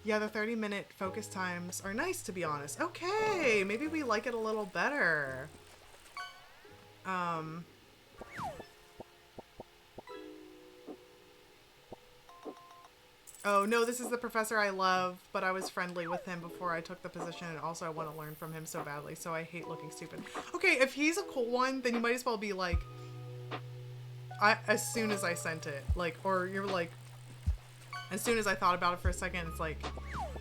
Yeah, the 30-minute focus times are nice, to be honest. Okay, maybe we like it a little better. Oh, no, this is the professor I love, but I was friendly with him before I took the position, and also I want to learn from him so badly, so I hate looking stupid. Okay, if he's a cool one, then you might as well be like, as soon as I sent it, like, or you're like, as soon as I thought about it for a second, it's like,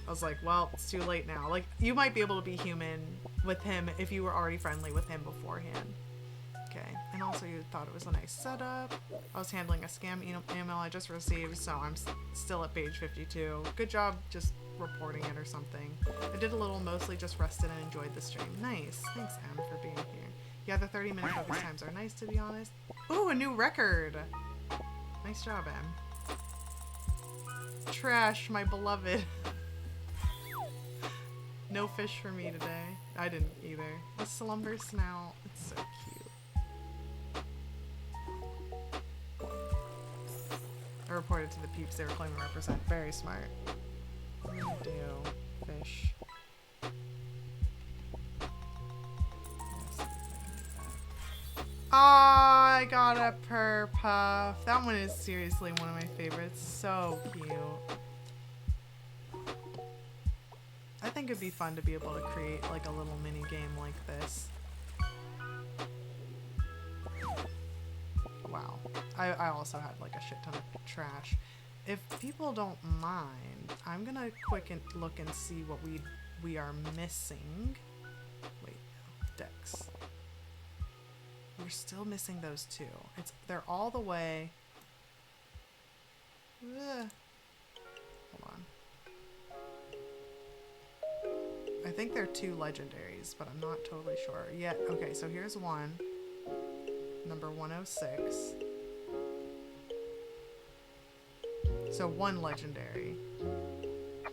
I was like, well, it's too late now. Like, you might be able to be human with him if you were already friendly with him beforehand. Okay, and also you thought it was a nice setup. I was handling a scam email I just received, so I'm still at page 52. Good job just reporting it or something. I did a little, mostly just rested and enjoyed the stream. Nice. Thanks, Em, for being here. Yeah, the 30-minute focus times are nice, to be honest. Ooh, a new record. Nice job, Em. Trash, my beloved. No fish for me today. I didn't either. The slumber snout. It's so cute. I reported to the peeps they were claiming to represent. Very smart. What do you do? Fish. Oh, I got a purr puff. That one is seriously one of my favorites. So cute. I think it'd be fun to be able to create like a little mini game like this. Wow. I also had like a shit ton of trash. If people don't mind, I'm gonna look and see what we are missing. Wait, no. Decks. We're still missing those two. They're all the way. Ugh. Hold on. I think they're 2 legendaries, but I'm not totally sure. Yeah, okay, so here's one. Number 106. So 1 legendary.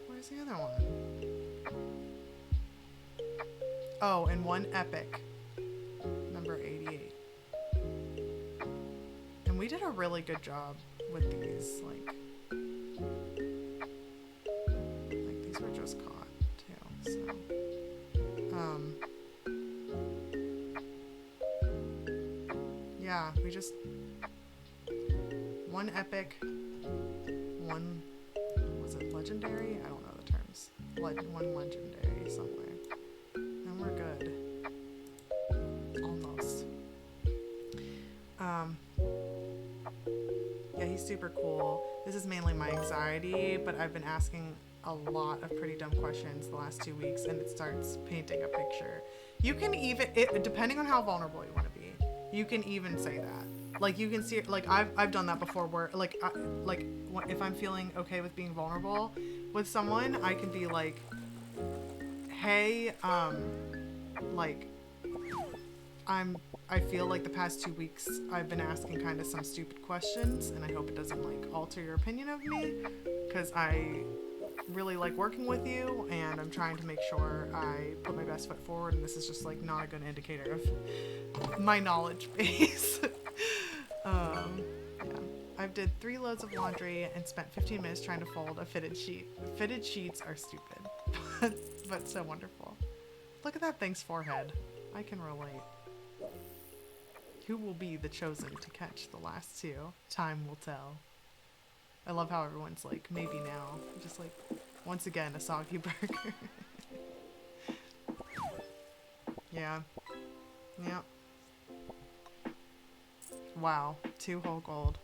Where's the other one? Oh, and 1 epic. Number 88. And we did a really good job with these, like these were just caught. So, yeah, we just 1 epic, 1, was it legendary? I don't know the terms. 1 legendary somewhere, and we're good. Almost. Yeah, he's super cool. This is mainly my anxiety, but I've been asking a lot of pretty dumb questions the last 2 weeks, and it starts painting a picture. You can even, depending on how vulnerable you want to be, you can even say that. Like, you can see, like, I've done that before where, like, if I'm feeling okay with being vulnerable with someone, I can be like, hey, like, I feel like the past 2 weeks I've been asking kind of some stupid questions, and I hope it doesn't, like, alter your opinion of me, because I really like working with you, and I'm trying to make sure I put my best foot forward, and this is just like not a good indicator of my knowledge base. Yeah, I've did 3 loads of laundry and spent 15 minutes trying to fold a fitted sheet. Fitted sheets are stupid, but so wonderful. Look at that thing's forehead. I can relate. Who will be the chosen to catch the last 2? Time will tell. I love how everyone's like, maybe now. Just like, once again, a soggy burger. Yeah. Yep. Wow. 2 whole gold.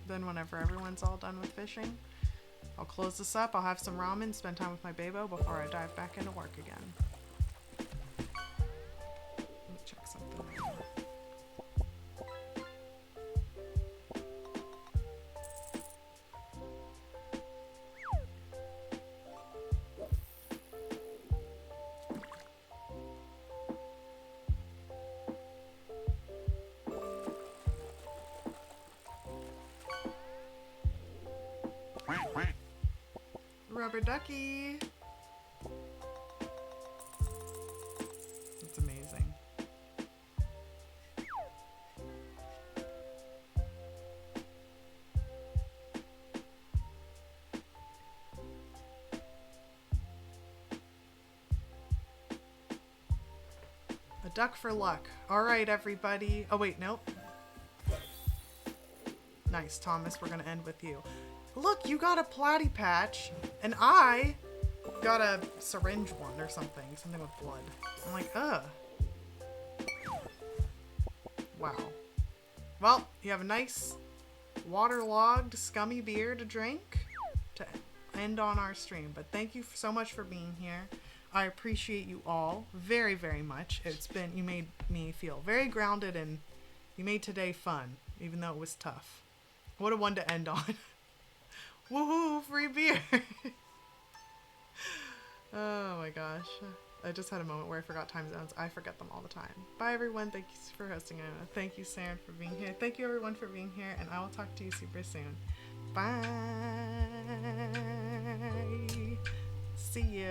Then whenever everyone's all done with fishing, I'll close this up, I'll have some ramen, spend time with my babo before I dive back into work again. Let me check something. Rubber ducky. That's amazing. A duck for luck. All right, everybody. Oh, wait, nope. Nice, Thomas, we're gonna end with you. Look, you got a platy patch, and I got a syringe one or something with blood. I'm like, ugh. Wow. Well, you have a nice waterlogged, scummy beer to drink to end on our stream. But thank you so much for being here. I appreciate you all very, very much. You made me feel very grounded, and you made today fun, even though it was tough. What a one to end on. Woohoo, free beer. Oh my gosh. I just had a moment where I forgot time zones. I forget them all the time. Bye everyone. Thank you for hosting. Thank you, Saren, for being here. Thank you everyone for being here, and I will talk to you super soon. Bye. See ya.